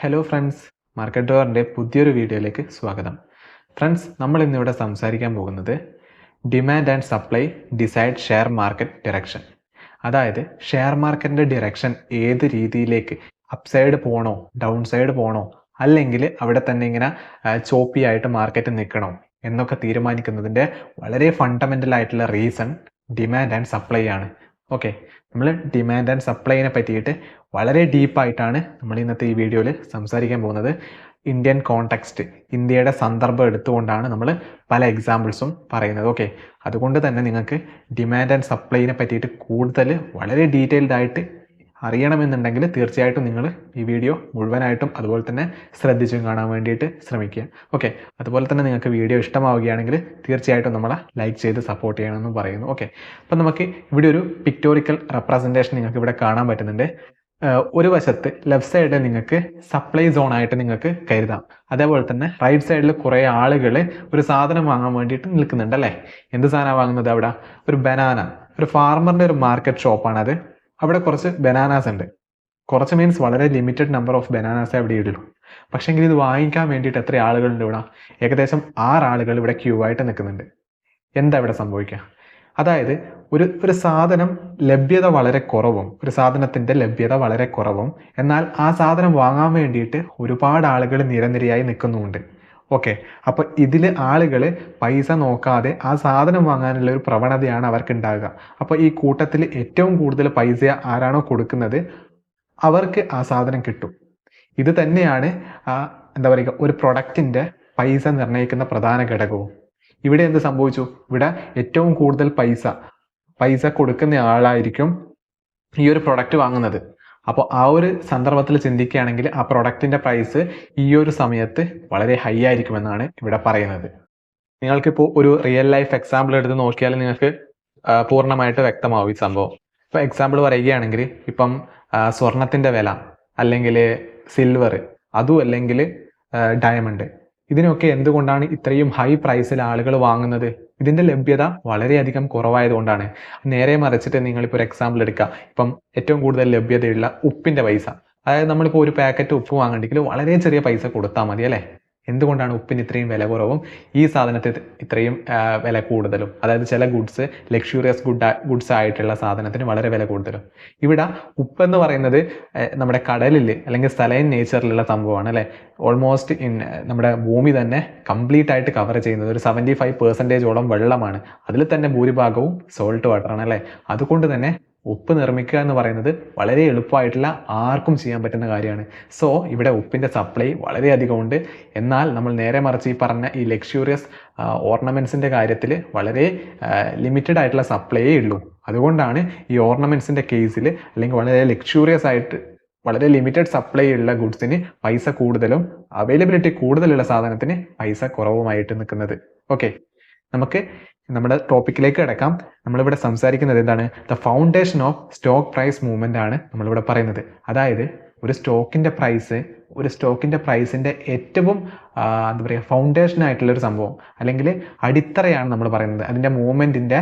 Hello friends, market ഡോറിൻ്റെ പുതിയൊരു വീഡിയോയിലേക്ക് സ്വാഗതം. ഫ്രണ്ട്സ്, നമ്മൾ ഇന്നിവിടെ സംസാരിക്കാൻ പോകുന്നത് demand and supply decide share market direction. അതായത് ഷെയർ മാർക്കറ്റിൻ്റെ ഡിറക്ഷൻ ഏത് രീതിയിലേക്ക്, അപ്പ് സൈഡ് പോകണോ, ഡൗൺ സൈഡ് പോകണോ, അല്ലെങ്കിൽ അവിടെ തന്നെ ഇങ്ങനെ ചോപ്പി ആയിട്ട് മാർക്കറ്റ് നിൽക്കണോ എന്നൊക്കെ തീരുമാനിക്കുന്നതിൻ്റെ വളരെ ഫണ്ടമെൻ്റൽ ആയിട്ടുള്ള റീസൺ ഡിമാൻഡ് ആൻഡ് സപ്ലൈ ആണ്. ഓക്കെ, നമ്മൾ ഡിമാൻഡ് ആൻഡ് സപ്ലൈനെ പറ്റിയിട്ട് വളരെ ഡീപ്പായിട്ടാണ് നമ്മൾ ഇന്നത്തെ ഈ വീഡിയോയിൽ സംസാരിക്കാൻ പോകുന്നത്. ഇന്ത്യൻ കോണ്ടെക്സ്റ്റ്, ഇന്ത്യയുടെ സന്ദർഭം എടുത്തുകൊണ്ടാണ് നമ്മൾ പല എക്സാമ്പിൾസും പറയുന്നത്. ഓക്കെ, അതുകൊണ്ട് തന്നെ നിങ്ങൾക്ക് ഡിമാൻഡ് ആൻഡ് സപ്ലൈനെ പറ്റിയിട്ട് കൂടുതൽ വളരെ ഡീറ്റെയിൽഡ് ആയിട്ട് അറിയണമെന്നുണ്ടെങ്കിൽ തീർച്ചയായിട്ടും നിങ്ങൾ ഈ വീഡിയോ മുഴുവനായിട്ടും അതുപോലെ തന്നെ ശ്രദ്ധിച്ചും കാണാൻ വേണ്ടിയിട്ട് ശ്രമിക്കുക. ഓക്കെ, അതുപോലെ തന്നെ നിങ്ങൾക്ക് വീഡിയോ ഇഷ്ടമാവുകയാണെങ്കിൽ തീർച്ചയായിട്ടും നമ്മളെ ലൈക്ക് ചെയ്ത് സപ്പോർട്ട് ചെയ്യണമെന്ന് പറയുന്നു. ഓക്കെ, അപ്പം നമുക്ക് ഇവിടെ ഒരു പിക്ടോറിക്കൽ റെപ്രസെൻറ്റേഷൻ നിങ്ങൾക്ക് ഇവിടെ കാണാൻ പറ്റുന്നുണ്ട്. ഒരു വശത്ത് ലെഫ്റ്റ് സൈഡിൽ നിങ്ങൾക്ക് സപ്ലൈ സോൺ ആയിട്ട് നിങ്ങൾക്ക് കരുതാം. അതേപോലെ തന്നെ റൈറ്റ് സൈഡിൽ കുറേ ആളുകൾ ഒരു സാധനം വാങ്ങാൻ വേണ്ടിയിട്ട് നിൽക്കുന്നുണ്ട് അല്ലേ. എന്ത് സാധനമാണ് വാങ്ങുന്നത്? അവിടെ ഒരു ബനാന, ഒരു ഫാർമറിൻ്റെ ഒരു മാർക്കറ്റ് ഷോപ്പാണത്. അവിടെ കുറച്ച് ബനാനാസ് ഉണ്ട്. കുറച്ച് മീൻസ് വളരെ ലിമിറ്റഡ് നമ്പർ ഓഫ് ബനാനാസേ അവിടെ ഇടുള്ളൂ. പക്ഷേങ്കിൽ ഇത് വാങ്ങിക്കാൻ വേണ്ടിയിട്ട് എത്ര ആളുകളുണ്ട് ഇവിടെ? ഏകദേശം 6 ആളുകൾ ഇവിടെ ക്യൂ ആയിട്ട് നിൽക്കുന്നുണ്ട്. എന്താ ഇവിടെ സംഭവിക്കുക? അതായത് ഒരു സാധനം ലഭ്യത വളരെ കുറവും, ഒരു സാധനത്തിൻ്റെ ലഭ്യത വളരെ കുറവും, എന്നാൽ ആ സാധനം വാങ്ങാൻ വേണ്ടിയിട്ട് ഒരുപാട് ആളുകൾ നിരനിരയായി നിൽക്കുന്നുമുണ്ട്. ഓക്കെ, അപ്പോൾ ഇതിൽ ആളുകൾ പൈസ നോക്കാതെ ആ സാധനം വാങ്ങാനുള്ള ഒരു പ്രവണതയാണ് അവർക്ക് ഉണ്ടാകുക. അപ്പോൾ ഈ കൂട്ടത്തിൽ ഏറ്റവും കൂടുതൽ പൈസ ആരാണോ കൊടുക്കുന്നത് അവർക്ക് ആ സാധനം കിട്ടും. ഇത് തന്നെയാണ് എന്താ പറയുക, ഒരു പ്രൊഡക്റ്റിൻ്റെ പൈസ നിർണ്ണയിക്കുന്ന പ്രധാന ഘടകവും. ഇവിടെ എന്ത് സംഭവിച്ചു? ഇവിടെ ഏറ്റവും കൂടുതൽ പൈസ കൊടുക്കുന്ന ആളായിരിക്കും ഈ ഒരു പ്രൊഡക്റ്റ് വാങ്ങുന്നത്. അപ്പോൾ ആ ഒരു സന്ദർഭത്തിൽ ചിന്തിക്കുകയാണെങ്കിൽ ആ പ്രൊഡക്റ്റിൻ്റെ പ്രൈസ് ഈ ഒരു സമയത്ത് വളരെ ഹൈ ആയിരിക്കുമെന്നാണ് ഇവിടെ പറയുന്നത്. നിങ്ങൾക്കിപ്പോൾ ഒരു റിയൽ ലൈഫ് എക്സാമ്പിൾ എടുത്ത് നോക്കിയാൽ നിങ്ങൾക്ക് പൂർണ്ണമായിട്ട് വ്യക്തമാവും ഈ സംഭവം. ഇപ്പോൾ എക്സാമ്പിൾ പറയുകയാണെങ്കിൽ ഇപ്പം സ്വർണത്തിൻ്റെ വില, അല്ലെങ്കിൽ സിൽവർ, അതും അല്ലെങ്കിൽ ഡയമണ്ട്, ഇതിനൊക്കെ എന്തുകൊണ്ടാണ് ഇത്രയും ഹൈ പ്രൈസിൽ ആളുകൾ വാങ്ങുന്നത്? ഇതിൻ്റെ ലഭ്യത വളരെയധികം കുറവായതുകൊണ്ടാണ്. നേരെ മറിച്ചിട്ട് നിങ്ങളിപ്പോൾ ഒരു എക്സാമ്പിൾ എടുക്കുക. ഇപ്പം ഏറ്റവും കൂടുതൽ ലഭ്യതയുള്ള ഉപ്പിൻ്റെ പൈസ, അതായത് നമ്മളിപ്പോൾ ഒരു പാക്കറ്റ് ഉപ്പ് വാങ്ങണമെങ്കിൽ വളരെ ചെറിയ പൈസ കൊടുത്താൽ മതി അല്ലേ. എന്തുകൊണ്ടാണ് ഉപ്പിന് ഇത്രയും വില കുറവും ഈ സാധനത്തിന് ഇത്രയും വില കൂടുതലും? അതായത് ചില ഗുഡ്സ്, ലക്ഷൂറിയസ് ഗുഡ്സ് ആയിട്ടുള്ള സാധനത്തിന് വളരെ വില കൂടുതലും. ഇവിടെ ഉപ്പെന്ന് പറയുന്നത് നമ്മുടെ കടലിൽ അല്ലെങ്കിൽ സലൈൻ നേച്ചറിലുള്ള സംഭവമാണ് അല്ലേ. ഓൾമോസ്റ്റ് നമ്മുടെ ഭൂമി തന്നെ കംപ്ലീറ്റ് ആയിട്ട് കവർ ചെയ്യുന്നത് ഒരു 75% വെള്ളമാണ്. അതിൽ തന്നെ ഭൂരിഭാഗവും സോൾട്ട് വാട്ടറാണ് അല്ലേ. അതുകൊണ്ട് തന്നെ ഉപ്പ് നിർമ്മിക്കുക എന്ന് പറയുന്നത് വളരെ എളുപ്പമായിട്ടുള്ള, ആർക്കും ചെയ്യാൻ പറ്റുന്ന കാര്യമാണ്. സോ ഇവിടെ ഉപ്പിൻ്റെ സപ്ലൈ വളരെയധികം ഉണ്ട്. എന്നാൽ നമ്മൾ നേരെ മറിച്ച് ഈ പറഞ്ഞ ഈ ലക്ഷൂറിയസ് ഓർണമെൻറ്റ്സിൻ്റെ കാര്യത്തിൽ വളരെ ലിമിറ്റഡ് ആയിട്ടുള്ള സപ്ലൈയേ ഉള്ളൂ. അതുകൊണ്ടാണ് ഈ ഓർണമെൻറ്റ്സിൻ്റെ കേസിൽ, അല്ലെങ്കിൽ വളരെ ലക്ഷൂറിയസ് ആയിട്ട് വളരെ ലിമിറ്റഡ് സപ്ലൈ ഉള്ള ഗുഡ്സിന് പൈസ കൂടുതലും അവൈലബിലിറ്റി കൂടുതലുള്ള സാധനത്തിന് പൈസ കുറവുമായിട്ട് നിൽക്കുന്നത്. ഓക്കെ, നമുക്ക് നമ്മുടെ ടോപ്പിക്കിലേക്ക് കിടക്കാം. നമ്മളിവിടെ സംസാരിക്കുന്നത് എന്താണ്? The foundation of stock price movement ആണ് നമ്മളിവിടെ പറയുന്നത്. അതായത് ഒരു സ്റ്റോക്കിൻ്റെ പ്രൈസിൻ്റെ ഏറ്റവും എന്താ പറയുക, ഫൗണ്ടേഷൻ ആയിട്ടുള്ളൊരു സംഭവം അല്ലെങ്കിൽ അടിത്തറയാണ് നമ്മൾ പറയുന്നത്. അതിൻ്റെ മൂവ്മെൻറ്റിൻ്റെ,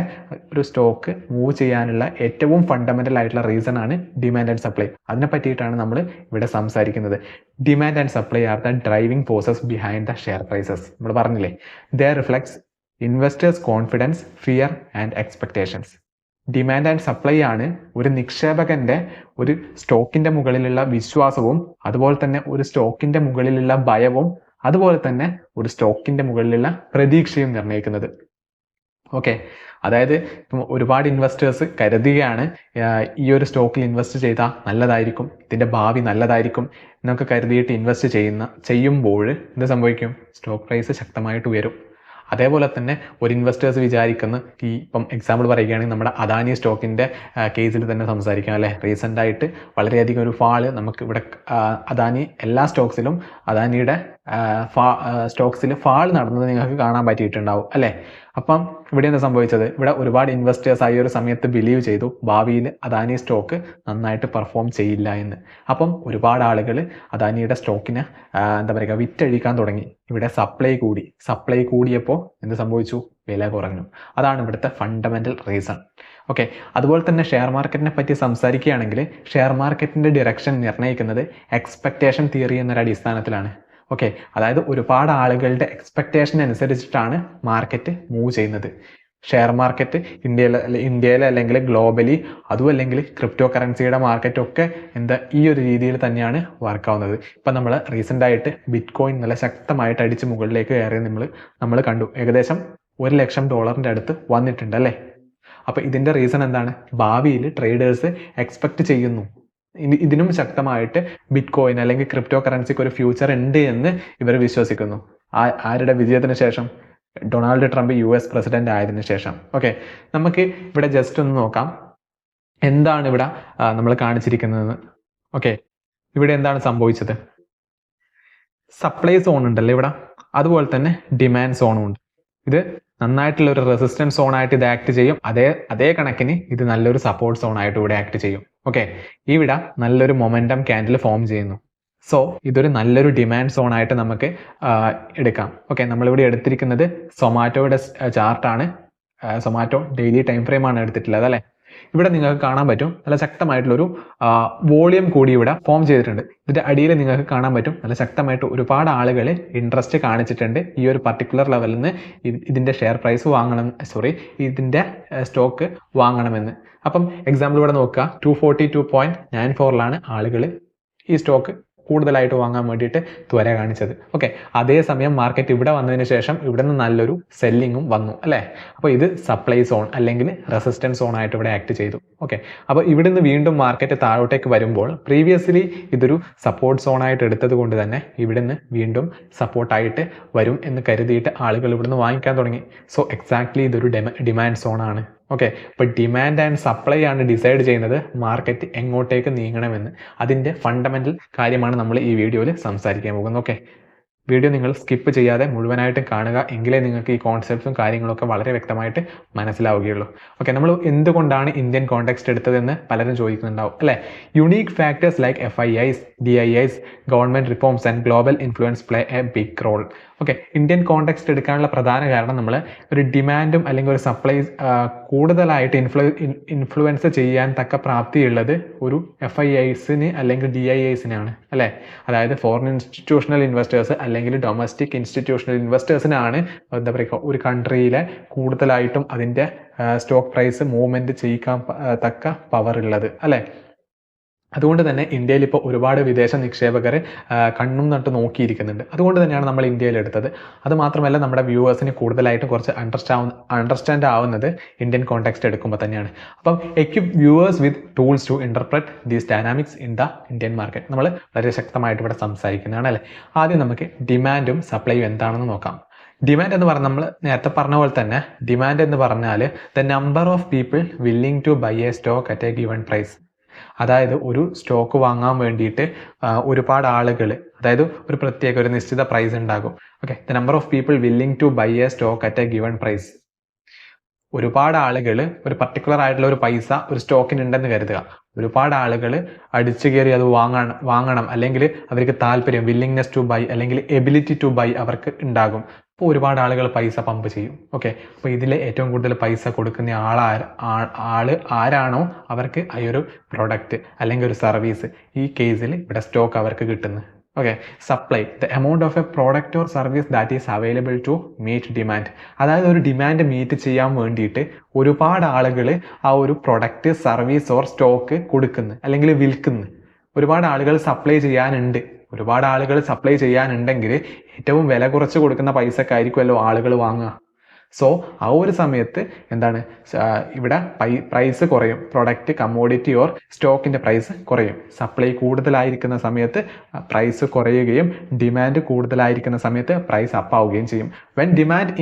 ഒരു സ്റ്റോക്ക് മൂവ് ചെയ്യാനുള്ള ഏറ്റവും ഫണ്ടമെൻ്റൽ ആയിട്ടുള്ള റീസൺ ആണ് ഡിമാൻഡ് ആൻഡ് സപ്ലൈ. അതിനെ പറ്റിയിട്ടാണ് നമ്മൾ ഇവിടെ സംസാരിക്കുന്നത്. Demand and supply are the driving forces behind the share prices. നമ്മൾ പറഞ്ഞില്ലേ, they reflects investors confidence, fear and expectations. Demand and supply ആണ് ഒരു നിക്ഷേപകന്റെ ഒരു സ്റ്റോക്കിന്റെ മുകളിലുള്ള വിശ്വാസവും, അതുപോലെ തന്നെ ഒരു സ്റ്റോക്കിന്റെ മുകളിലുള്ള ഭയവും, അതുപോലെ തന്നെ ഒരു സ്റ്റോക്കിന്റെ മുകളിലുള്ള പ്രതീക്ഷയും നിർണ്ണയിക്കുന്നത്. ഓക്കെ, അതായത് ഒരുപാട് ഇൻവെസ്റ്റേഴ്സ് കരുതുകയാണ് ഈ ഒരു സ്റ്റോക്കിൽ ഇൻവെസ്റ്റ് ചെയ്താൽ നല്ലതായിരിക്കും, ഇതിൻ്റെ ഭാവി നല്ലതായിരിക്കും എന്നൊക്കെ കരുതിയിട്ട് ഇൻവെസ്റ്റ് ചെയ്യുമ്പോൾ എന്ത് സംഭവിക്കും? സ്റ്റോക്ക് പ്രൈസ് ശക്തമായിട്ട് ഉയരും. അതേപോലെ തന്നെ ഒരു ഇൻവെസ്റ്റേഴ്സ് വിചാരിക്കുന്ന ഇപ്പം എക്സാമ്പിൾ പറയുകയാണെങ്കിൽ നമ്മുടെ അദാനി സ്റ്റോക്കിൻ്റെ കേസിൽ തന്നെ സംസാരിക്കാം അല്ലേ. റീസെൻ്റായിട്ട് വളരെയധികം ഒരു ഫാള് നമുക്ക് ഇവിടെ അദാനി എല്ലാ സ്റ്റോക്സിലും അദാനിയുടെ സ്റ്റോക്സിൽ ഫാൾ നടന്നത് നിങ്ങൾക്ക് കാണാൻ പറ്റിയിട്ടുണ്ടാവും അല്ലേ. അപ്പം ഇവിടെ എന്താ സംഭവിച്ചത്, ഇവിടെ ഒരുപാട് ഇൻവെസ്റ്റേഴ്സ് ആ ഒരു സമയത്ത് ബിലീവ് ചെയ്തു ഭാവിയിൽ അദാനി സ്റ്റോക്ക് നന്നായിട്ട് പെർഫോം ചെയ്യില്ല എന്ന്. അപ്പം ഒരുപാട് ആളുകൾ അദാനിയുടെ സ്റ്റോക്കിനെ എന്താ പറയുക വിറ്റഴിക്കാൻ തുടങ്ങി. ഇവിടെ സപ്ലൈ കൂടിയപ്പോൾ എന്ത് സംഭവിച്ചു, വില കുറഞ്ഞു. അതാണ് ഇവിടുത്തെ ഫണ്ടമെന്റൽ റീസൺ. ഓക്കെ, അതുപോലെ തന്നെ ഷെയർ മാർക്കറ്റിനെ പറ്റി സംസാരിക്കുകയാണെങ്കിൽ ഷെയർ മാർക്കറ്റിന്റെ ഡിറക്ഷൻ നിർണ്ണയിക്കുന്നത് എക്സ്പെക്ടേഷൻ തിയറി എന്നൊരു അടിസ്ഥാനത്തിലാണ്. ഓക്കെ, അതായത് ഒരുപാട് ആളുകളുടെ എക്സ്പെക്ടേഷൻ അനുസരിച്ചിട്ടാണ് മാർക്കറ്റ് മൂവ് ചെയ്യുന്നത്. ഷെയർ മാർക്കറ്റ് ഇന്ത്യയിൽ അല്ലെങ്കിൽ ഗ്ലോബലി, അതും അല്ലെങ്കിൽ ക്രിപ്റ്റോ കറൻസിയുടെ മാർക്കറ്റൊക്കെ ഈ ഒരു രീതിയിൽ തന്നെയാണ് വർക്ക് ആവുന്നത്. ഇപ്പം നമ്മൾ റീസെൻ്റ് ആയിട്ട് ബിറ്റ് കോയിൻ നല്ല ശക്തമായിട്ട് അടിച്ച് മുകളിലേക്ക് കയറി നമ്മൾ കണ്ടു. ഏകദേശം $1,00,000 അടുത്ത് വന്നിട്ടുണ്ട് അല്ലേ. അപ്പോൾ ഇതിൻ്റെ റീസൺ എന്താണ്, ഭാവിയിൽ ട്രേഡേഴ്സ് എക്സ്പെക്ട് ചെയ്യുന്നു ഇതിനും ശക്തമായിട്ട് ബിറ്റ് കോയിൻ അല്ലെങ്കിൽ ക്രിപ്റ്റോ കറൻസിക്ക് ഒരു ഫ്യൂച്ചർ ഉണ്ട് എന്ന് ഇവർ വിശ്വസിക്കുന്നു. ആരുടെ വിജയത്തിന് ശേഷം, ഡൊണാൾഡ് ട്രംപ് US പ്രസിഡന്റ് ആയതിനു ശേഷം. ഓക്കെ, നമുക്ക് ഇവിടെ ജസ്റ്റ് ഒന്ന് നോക്കാം എന്താണ് ഇവിടെ നമ്മൾ കാണിച്ചിരിക്കുന്നതെന്ന്. ഓക്കെ, ഇവിടെ എന്താണ് സംഭവിച്ചത്, സപ്ലൈ സോൺ ഉണ്ടല്ലോ ഇവിടെ, അതുപോലെ തന്നെ ഡിമാൻഡ് സോണും ഉണ്ട്. ഇത് നന്നായിട്ടുള്ള ഒരു റെസിസ്റ്റൻസ് സോൺ ആയിട്ട് ഇത് ആക്ട് ചെയ്യും. അതേ കണക്കിന് ഇത് നല്ലൊരു സപ്പോർട്ട് സോൺ ആയിട്ട് ഇവിടെ ആക്ട് ചെയ്യും. ഓക്കെ, ഇവിടെ നല്ലൊരു മൊമെന്റം ക്യാൻഡിൽ ഫോം ചെയ്യുന്നു. സോ ഇതൊരു നല്ലൊരു ഡിമാൻഡ് സോൺ ആയിട്ട് നമുക്ക് എടുക്കാം. ഓക്കെ, നമ്മളിവിടെ എടുത്തിരിക്കുന്നത് സൊമാറ്റോയുടെ ചാർട്ടാണ്. സൊമാറ്റോ ഡെയിലി ടൈം ഫ്രെയിം ആണ് എടുത്തിട്ടുള്ളത് അല്ലേ. ഇവിടെ നിങ്ങൾക്ക് കാണാൻ പറ്റും നല്ല ശക്തമായിട്ടുള്ളൊരു വോളിയം കൂടി ഇവിടെ ഫോം ചെയ്തിട്ടുണ്ട്. ഇതിന്റെ അടിയിൽ നിങ്ങൾക്ക് കാണാൻ പറ്റും നല്ല ശക്തമായിട്ട് ഒരുപാട് ആളുകൾ ഇൻട്രസ്റ്റ് കാണിച്ചിട്ടുണ്ട് ഈ ഒരു പർട്ടിക്കുലർ ലെവലിൽ നിന്ന് ഇതിന്റെ ഷെയർ പ്രൈസ് ഇതിന്റെ സ്റ്റോക്ക് വാങ്ങണമെന്ന്. അപ്പം എക്സാമ്പിൾ ഇവിടെ നോക്കുക, 242.94 ആളുകൾ ഈ സ്റ്റോക്ക് കൂടുതലായിട്ട് വാങ്ങാൻ വേണ്ടിയിട്ട് ത്വര കാണിച്ചത്. ഓക്കെ, അതേസമയം മാർക്കറ്റ് ഇവിടെ വന്നതിന് ശേഷം ഇവിടെ നിന്ന് നല്ലൊരു സെല്ലിങ്ങും വന്നു അല്ലേ. അപ്പോൾ ഇത് സപ്ലൈ സോൺ അല്ലെങ്കിൽ റെസിസ്റ്റൻസ് സോൺ ആയിട്ട് ഇവിടെ ആക്ട് ചെയ്തു. ഓക്കെ, അപ്പോൾ ഇവിടെ നിന്ന് വീണ്ടും മാർക്കറ്റ് താഴോട്ടേക്ക് വരുമ്പോൾ പ്രീവിയസ്ലി ഇതൊരു സപ്പോർട്ട് സോൺ ആയിട്ട് എടുത്തത് കൊണ്ട് തന്നെ ഇവിടെ നിന്ന് വീണ്ടും സപ്പോർട്ടായിട്ട് വരും എന്ന് കരുതിയിട്ട് ആളുകൾ ഇവിടുന്ന് വാങ്ങിക്കാൻ തുടങ്ങി. സോ എക്സാക്ട്ലി ഇതൊരു ഡിമാൻഡ് സോൺ ആണ്. ഓക്കെ, അപ്പോൾ ഡിമാൻഡ് ആൻഡ് സപ്ലൈ ആണ് ഡിസൈഡ് ചെയ്യുന്നത് മാർക്കറ്റ് എങ്ങോട്ടേക്ക് നീങ്ങണമെന്ന്. അതിൻ്റെ ഫണ്ടമെന്റൽ കാര്യമാണ് നമ്മൾ ഈ വീഡിയോയിൽ സംസാരിക്കാൻ പോകുന്നത്. ഓക്കെ, വീഡിയോ നിങ്ങൾ സ്കിപ്പ് ചെയ്യാതെ മുഴുവനായിട്ടും കാണുക, എങ്കിലേ നിങ്ങൾക്ക് ഈ കോൺസെപ്റ്റ്സും കാര്യങ്ങളൊക്കെ വളരെ വ്യക്തമായിട്ട് മനസ്സിലാവുകയുള്ളൂ. ഓക്കെ, നമ്മൾ എന്തുകൊണ്ടാണ് ഇന്ത്യൻ കോണ്ടെക്സ്റ്റ് എടുത്തതെന്ന് പലരും ചോദിക്കുന്നുണ്ടാവും അല്ലേ. Unique factors like FIIs, DIIs, government reforms and global influence play a big role. Okay, Indian context എടുക്കാനുള്ള പ്രധാന കാരണം നമ്മൾ ഒരു ഡിമാൻഡും അല്ലെങ്കിൽ ഒരു സപ്ലൈ കൂടുതലായിട്ട് ഇൻഫ്ലുവൻസ് ചെയ്യാൻ തക്ക പ്രാപ്തിയുള്ളത് ഒരു FIIsന് അല്ലെങ്കിൽ DIIsനാണ് അല്ലേ. അതായത് ഫോറിൻ ഇൻസ്റ്റിറ്റ്യൂഷണൽ ഇൻവെസ്റ്റേഴ്സ് അല്ലെങ്കിൽ ഡൊമസ്റ്റിക് ഇൻസ്റ്റിറ്റ്യൂഷണൽ ഇൻവെസ്റ്റേഴ്സിനാണ് എന്താ പറയുക ഒരു കൺട്രിയിലെ കൂടുതലായിട്ടും അതിൻ്റെ സ്റ്റോക്ക് പ്രൈസ് മൂവ്മെന്റ് ചെയ്യിക്കാൻ തക്ക പവർ ഉള്ളത് അല്ലേ. അതുകൊണ്ട് തന്നെ ഇന്ത്യയിൽ ഇപ്പോൾ ഒരുപാട് വിദേശ നിക്ഷേപകർ കണ്ണും നട്ട് നോക്കിയിരിക്കുന്നുണ്ട്. അതുകൊണ്ട് തന്നെയാണ് നമ്മൾ ഇന്ത്യയിൽ എടുത്തത്. അതുമാത്രമല്ല നമ്മുടെ വ്യൂവേഴ്സിന് കൂടുതലായിട്ടും കുറച്ച് അണ്ടർസ്റ്റാൻഡ് ആവുന്നത് ഇന്ത്യൻ കോണ്ടെക്സ്റ്റ് എടുക്കുമ്പോൾ തന്നെയാണ്. അപ്പം equip viewers with tools to interpret these dynamics in the Indian market. നമ്മൾ വളരെ ശക്തമായിട്ട് ഇവിടെ സംസാരിക്കുന്നതാണ് അല്ലേ. ആദ്യം നമുക്ക് ഡിമാൻഡും സപ്ലൈയും എന്താണെന്ന് നോക്കാം. ഡിമാൻഡ് എന്ന് പറഞ്ഞാൽ നമ്മൾ നേരത്തെ പറഞ്ഞ പോലെ തന്നെ ഡിമാൻഡ് എന്ന് പറഞ്ഞാൽ the number of people willing to buy a stock at a given price. അതായത് ഒരു സ്റ്റോക്ക് വാങ്ങാൻ വേണ്ടിയിട്ട് ഒരുപാട് ആളുകൾ, അതായത് ഒരു നിശ്ചിത പ്രൈസ് ഉണ്ടാകും. Okay, the number of people willing to buy a stock at a given price. ഒരുപാട് ആളുകൾ ഒരു പർട്ടിക്കുലർ ആയിട്ടുള്ള ഒരു പൈസ ഒരു സ്റ്റോക്കിന് ഉണ്ടെന്ന് കരുതുക. ഒരുപാട് ആളുകൾ അടിച്ചു കയറി അത് വാങ്ങണം അല്ലെങ്കിൽ അവർക്ക് താല്പര്യം, വില്ലിങ്നെസ് ടു ബൈ അല്ലെങ്കിൽ എബിലിറ്റി ടു ബൈ അവർക്ക് ഉണ്ടാകും. അപ്പോൾ ഒരുപാട് ആളുകൾ പൈസ പമ്പ് ചെയ്യും. ഓക്കെ, അപ്പോൾ ഇതിൽ ഏറ്റവും കൂടുതൽ പൈസ കൊടുക്കുന്ന ആള് ആരാണോ അവർക്ക് ഈ ഒരു പ്രൊഡക്റ്റ് അല്ലെങ്കിൽ ഒരു സർവീസ്, ഈ കേസിൽ ഇവിടെ സ്റ്റോക്ക് അവർക്ക് കിട്ടുന്നു. Okay, supply the amount of a product or service that is available to meet demand. അതായത് ഒരു ഡിമാൻഡ് മീറ്റ് ചെയ്യാൻ വേണ്ടിയിട്ട് ഒരുപാട് ആളുകൾ ആ ഒരു പ്രൊഡക്റ്റ്, സർവീസ് ഓർ സ്റ്റോക്ക് കൊടുക്കുന്നു അല്ലെങ്കിൽ വിൽക്കുന്നു. ഒരുപാട് ആളുകൾ സപ്ലൈ ചെയ്യാനുണ്ടെങ്കിൽ ഏറ്റവും വില കുറച്ച് കൊടുക്കുന്ന പൈസക്കായിരിക്കുമല്ലോ ആളുകൾ വാങ്ങുക. സോ ആ ഒരു സമയത്ത് എന്താണ് ഇവിടെ പ്രൈസ് കുറയും, പ്രൊഡക്റ്റ്, കമ്മോഡിറ്റി ഓർ സ്റ്റോക്കിന്റെ പ്രൈസ് കുറയും. സപ്ലൈ കൂടുതലായിരിക്കുന്ന സമയത്ത് പ്രൈസ് കുറയുകയും ഡിമാൻഡ് കൂടുതലായിരിക്കുന്ന സമയത്ത് പ്രൈസ് അപ്പ് ആവുകയും ചെയ്യും. When demand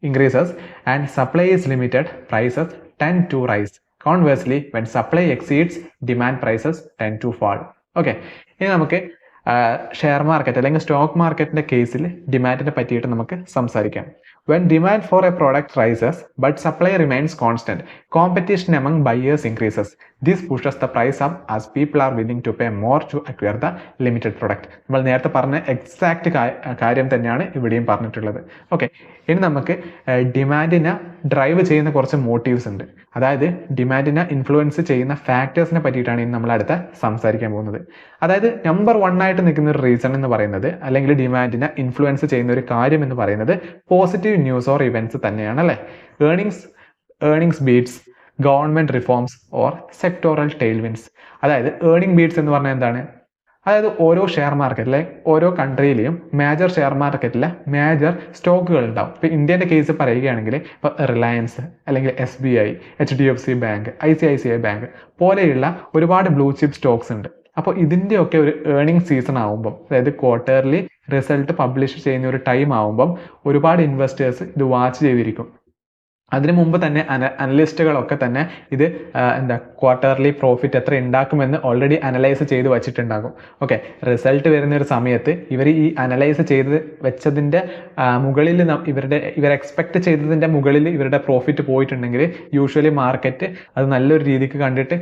increases and supply is limited, prices tend to rise. Conversely, when supply exceeds demand, prices tend to fall. Okay, ഇനി നമുക്ക് share market അല്ലെങ്കിൽ stock മാർക്കറ്റിന്റെ കേസിൽ ഡിമാൻഡിനെ പറ്റിയിട്ട് നമുക്ക് സംസാരിക്കാം. When demand for a product rises but supply remains constant, competition among buyers increases. This pushes the price up as people are willing to pay more to acquire the limited product. നമ്മൾ നേരത്തെ പറഞ്ഞ exact കാര്യം തന്നെയാണ് ഇവിടെയും പറഞ്ഞിട്ടുള്ളത്. Okay, ഇനി നമുക്ക് ഡിമാൻഡിനെ drive ചെയ്യുന്ന കുറച്ച് മോട്ടീവ്സ് ഉണ്ട്. അതായത് ഡിമാൻഡിനെ ഇൻഫ്ലുവൻസ് ചെയ്യുന്ന ഫാക്ടേഴ്സിനെ പറ്റിയിട്ടാണ് ഇനി നമ്മൾ അടുത്ത സംസാരിക്കാൻ പോകുന്നത്. അതായത് നമ്പർ 1 ആയിട്ട് നിൽക്കുന്ന ഒരു റീസൺ എന്ന് പറയുന്നത്, അല്ലെങ്കിൽ ഡിമാൻഡിനെ ഇൻഫ്ലുവൻസ് ചെയ്യുന്ന ഒരു കാര്യം എന്ന് പറയുന്നത് പോസിറ്റീവ് ന്യൂസ് ഓർ ഇവന്റ്സ് തന്നെയാണ് അല്ലേ. Earnings beats, government reforms or sectoral tailwinds. അതായത് ഏർണിംഗ് ബീറ്റ്സ് എന്ന് പറഞ്ഞാൽ എന്താണ്? അതായത് ഓരോ ഷെയർ മാർക്കറ്റിലെ ഓരോ കൺട്രിയിലെയും മേജർ ഷെയർ മാർക്കറ്റിലെ മേജർ സ്റ്റോക്കുകൾ ഉണ്ടാവും. ഇപ്പോൾ ഇന്ത്യൻ്റെ കേസ് പറയുകയാണെങ്കിൽ ഇപ്പോൾ റിലയൻസ് അല്ലെങ്കിൽ SBI, HDFC bank, ICICI bank പോലെയുള്ള ഒരുപാട് ബ്ലൂ ചിപ്പ് സ്റ്റോക്സ് ഉണ്ട്. അപ്പോൾ ഇതിൻ്റെയൊക്കെ ഒരു ഏർണിംഗ് സീസൺ ആകുമ്പം, അതായത് ക്വാർട്ടർലി റിസൾട്ട് പബ്ലിഷ് ചെയ്യുന്ന ഒരു ടൈം ആകുമ്പം ഒരുപാട് ഇൻവെസ്റ്റേഴ്സ് ഇത് വാച്ച് ചെയ്തിരിക്കും. അതിനു മുമ്പ് തന്നെ അനലിസ്റ്റുകളൊക്കെ തന്നെ ഇത് ക്വാർട്ടർലി പ്രോഫിറ്റ് എത്ര ഉണ്ടാക്കുമെന്ന് ഓൾറെഡി അനലൈസ് ചെയ്ത് വെച്ചിട്ടുണ്ടാകും. ഓക്കെ, റിസൾട്ട് വരുന്ന ഒരു സമയത്ത് ഇവർ ഈ അനലൈസ് ചെയ്ത് വെച്ചതിൻ്റെ മുകളിൽ ഇവർ എക്സ്പെക്ട് ചെയ്തതിൻ്റെ മുകളിൽ ഇവരുടെ പ്രോഫിറ്റ് പോയിട്ടുണ്ടെങ്കിൽ യൂഷ്വലി മാർക്കറ്റ് അത് നല്ലൊരു രീതിക്ക് കണ്ടിട്ട്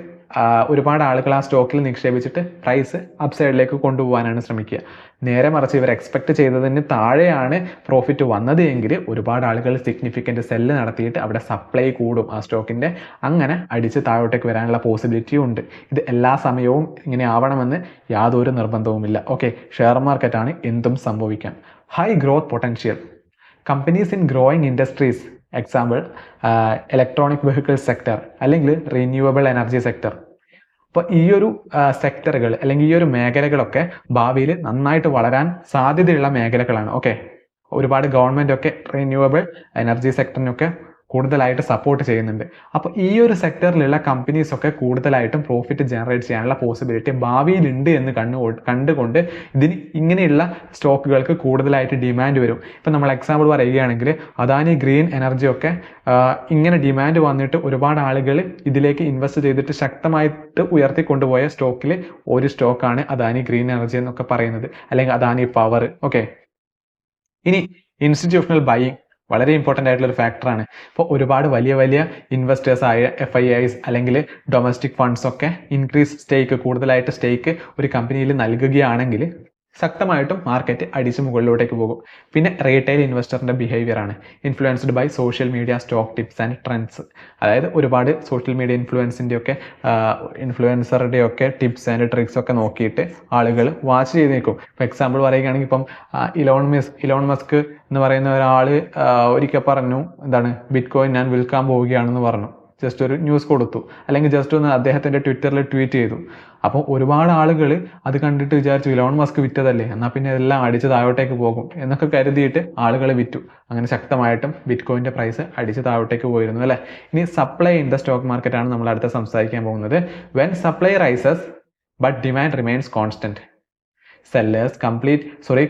ഒരുപാട് ആളുകൾ ആ സ്റ്റോക്കിൽ നിക്ഷേപിച്ചിട്ട് പ്രൈസ് അപ്സൈഡിലേക്ക് കൊണ്ടുപോകാനാണ് ശ്രമിക്കുക. നേരെ മറിച്ച് ഇവർ എക്സ്പെക്ട് ചെയ്തതിന് താഴെയാണ് പ്രോഫിറ്റ് വന്നത് എങ്കിൽ ഒരുപാട് ആളുകൾ സിഗ്നിഫിക്കൻറ്റ് സെല്ല് നടത്തിയിട്ട് അവിടെ സപ്ലൈ കൂടും ആ സ്റ്റോക്കിൻ്റെ. അങ്ങനെ അടിച്ച് താഴോട്ടേക്ക് വരാനുള്ള പോസിബിലിറ്റിയും ഉണ്ട്. ഇത് എല്ലാ സമയവും ഇങ്ങനെ ആവണമെന്ന് യാതൊരു നിർബന്ധവുമില്ല. ഓക്കെ, ഷെയർ മാർക്കറ്റാണ്, എന്തും സംഭവിക്കാം. High growth potential companies in growing industries, example electronic vehicle sector അല്ലെങ്കിൽ റിന്യൂവബിൾ എനർജി സെക്ടർ. അപ്പോൾ ഈ ഒരു സെക്ടറുകൾ അല്ലെങ്കിൽ ഈ ഒരു മേഖലകളൊക്കെ ഭാവിയിൽ നന്നായിട്ട് വളരാൻ സാധ്യതയുള്ള മേഖലകളാണ്. ഓക്കെ, ഒരുപാട് ഗവൺമെൻറ് ഒക്കെ റിന്യൂവബിൾ എനർജി സെക്ടറിനൊക്കെ കൂടുതലായിട്ട് സപ്പോർട്ട് ചെയ്യുന്നുണ്ട്. അപ്പോൾ ഈ ഒരു സെക്ടറിലുള്ള കമ്പനീസ് ഒക്കെ കൂടുതലായിട്ടും പ്രോഫിറ്റ് ജനറേറ്റ് ചെയ്യാനുള്ള പോസിബിലിറ്റി ഭാവിയിലുണ്ട് എന്ന് കണ്ടുകൊണ്ട് ഇങ്ങനെയുള്ള സ്റ്റോക്കുകൾക്ക് കൂടുതലായിട്ട് ഡിമാൻഡ് വരും. ഇപ്പം നമ്മൾ എക്സാമ്പിൾ പറയുകയാണെങ്കിൽ അദാനി ഗ്രീൻ എനർജി ഒക്കെ ഇങ്ങനെ ഡിമാൻഡ് വന്നിട്ട് ഒരുപാട് ആളുകൾ ഇതിലേക്ക് ഇൻവെസ്റ്റ് ചെയ്തിട്ട് ശക്തമായിട്ട് ഉയർത്തിക്കൊണ്ടുപോയ സ്റ്റോക്കിൽ ഒരു സ്റ്റോക്കാണ് അദാനി ഗ്രീൻ എനർജി എന്നൊക്കെ പറയുന്നത്, അല്ലെങ്കിൽ അദാനി പവർ. ഓക്കെ, ഇനി ഇൻസ്റ്റിറ്റ്യൂഷണൽ ബൈയിങ് വളരെ ഇമ്പോർട്ടൻ്റ് ആയിട്ടുള്ള ഒരു ഫാക്ടറാണ്. ഇപ്പോൾ ഒരുപാട് വലിയ ഇൻവെസ്റ്റേഴ്സ് ആയ FIIs അല്ലെങ്കിൽ ഡൊമസ്റ്റിക് ഫണ്ട്സ് ഒക്കെ കൂടുതലായിട്ട് സ്റ്റേക്ക് ഒരു കമ്പനിയിൽ നൽകുകയാണെങ്കിൽ ശക്തമായിട്ടും മാർക്കറ്റ് അടിച്ച് മുകളിലോട്ടേക്ക് പോകും. പിന്നെ റീറ്റെയിൽ ഇൻവെസ്റ്ററിൻ്റെ ബിഹേവിയർ ആണ് influenced by social media stock tips and trends. അതായത് ഒരുപാട് സോഷ്യൽ മീഡിയ ഇൻഫ്ലുവൻസറുടെ ഒക്കെ ടിപ്സ് ആൻഡ് ട്രിക്സ് ഒക്കെ നോക്കിയിട്ട് ആളുകൾ വാച്ച് ചെയ്ത് നിൽക്കും. ഇപ്പോൾ എക്സാമ്പിൾ പറയുകയാണെങ്കിൽ ഇപ്പം ഇലോൺ മസ്ക് എന്ന് പറയുന്ന ഒരാൾ ഒരിക്കൽ പറഞ്ഞു, ബിറ്റ്കോയിൻ ഞാൻ വിൽക്കാൻ പോവുകയാണെന്ന് പറഞ്ഞു. ജസ്റ്റ് ഒരു ന്യൂസ് കൊടുത്തു, അല്ലെങ്കിൽ ജസ്റ്റ് ഒന്ന് അദ്ദേഹത്തിൻ്റെ ട്വിറ്ററിൽ ട്വീറ്റ് ചെയ്തു. അപ്പോൾ ഒരുപാട് ആളുകൾ അത് കണ്ടിട്ട് വിചാരിച്ചു ഇലോൺ മസ്ക് വിറ്റതല്ലേ, എന്നാൽ പിന്നെ എല്ലാം അടിച്ച് താഴോട്ടേക്ക് പോകും എന്നൊക്കെ കരുതിയിട്ട് ആളുകൾ വിറ്റു. അങ്ങനെ ശക്തമായിട്ടും ബിറ്റ്കോയിൻ്റെ പ്രൈസ് അടിച്ച് താഴോട്ടേക്ക് പോയിരുന്നു അല്ലേ. ഇനി സപ്ലൈ ഇൻ ദ സ്റ്റോക്ക് മാർക്കറ്റാണ് നമ്മൾ അടുത്ത് സംസാരിക്കാൻ പോകുന്നത്. When supply rises but demand remains constant, sellers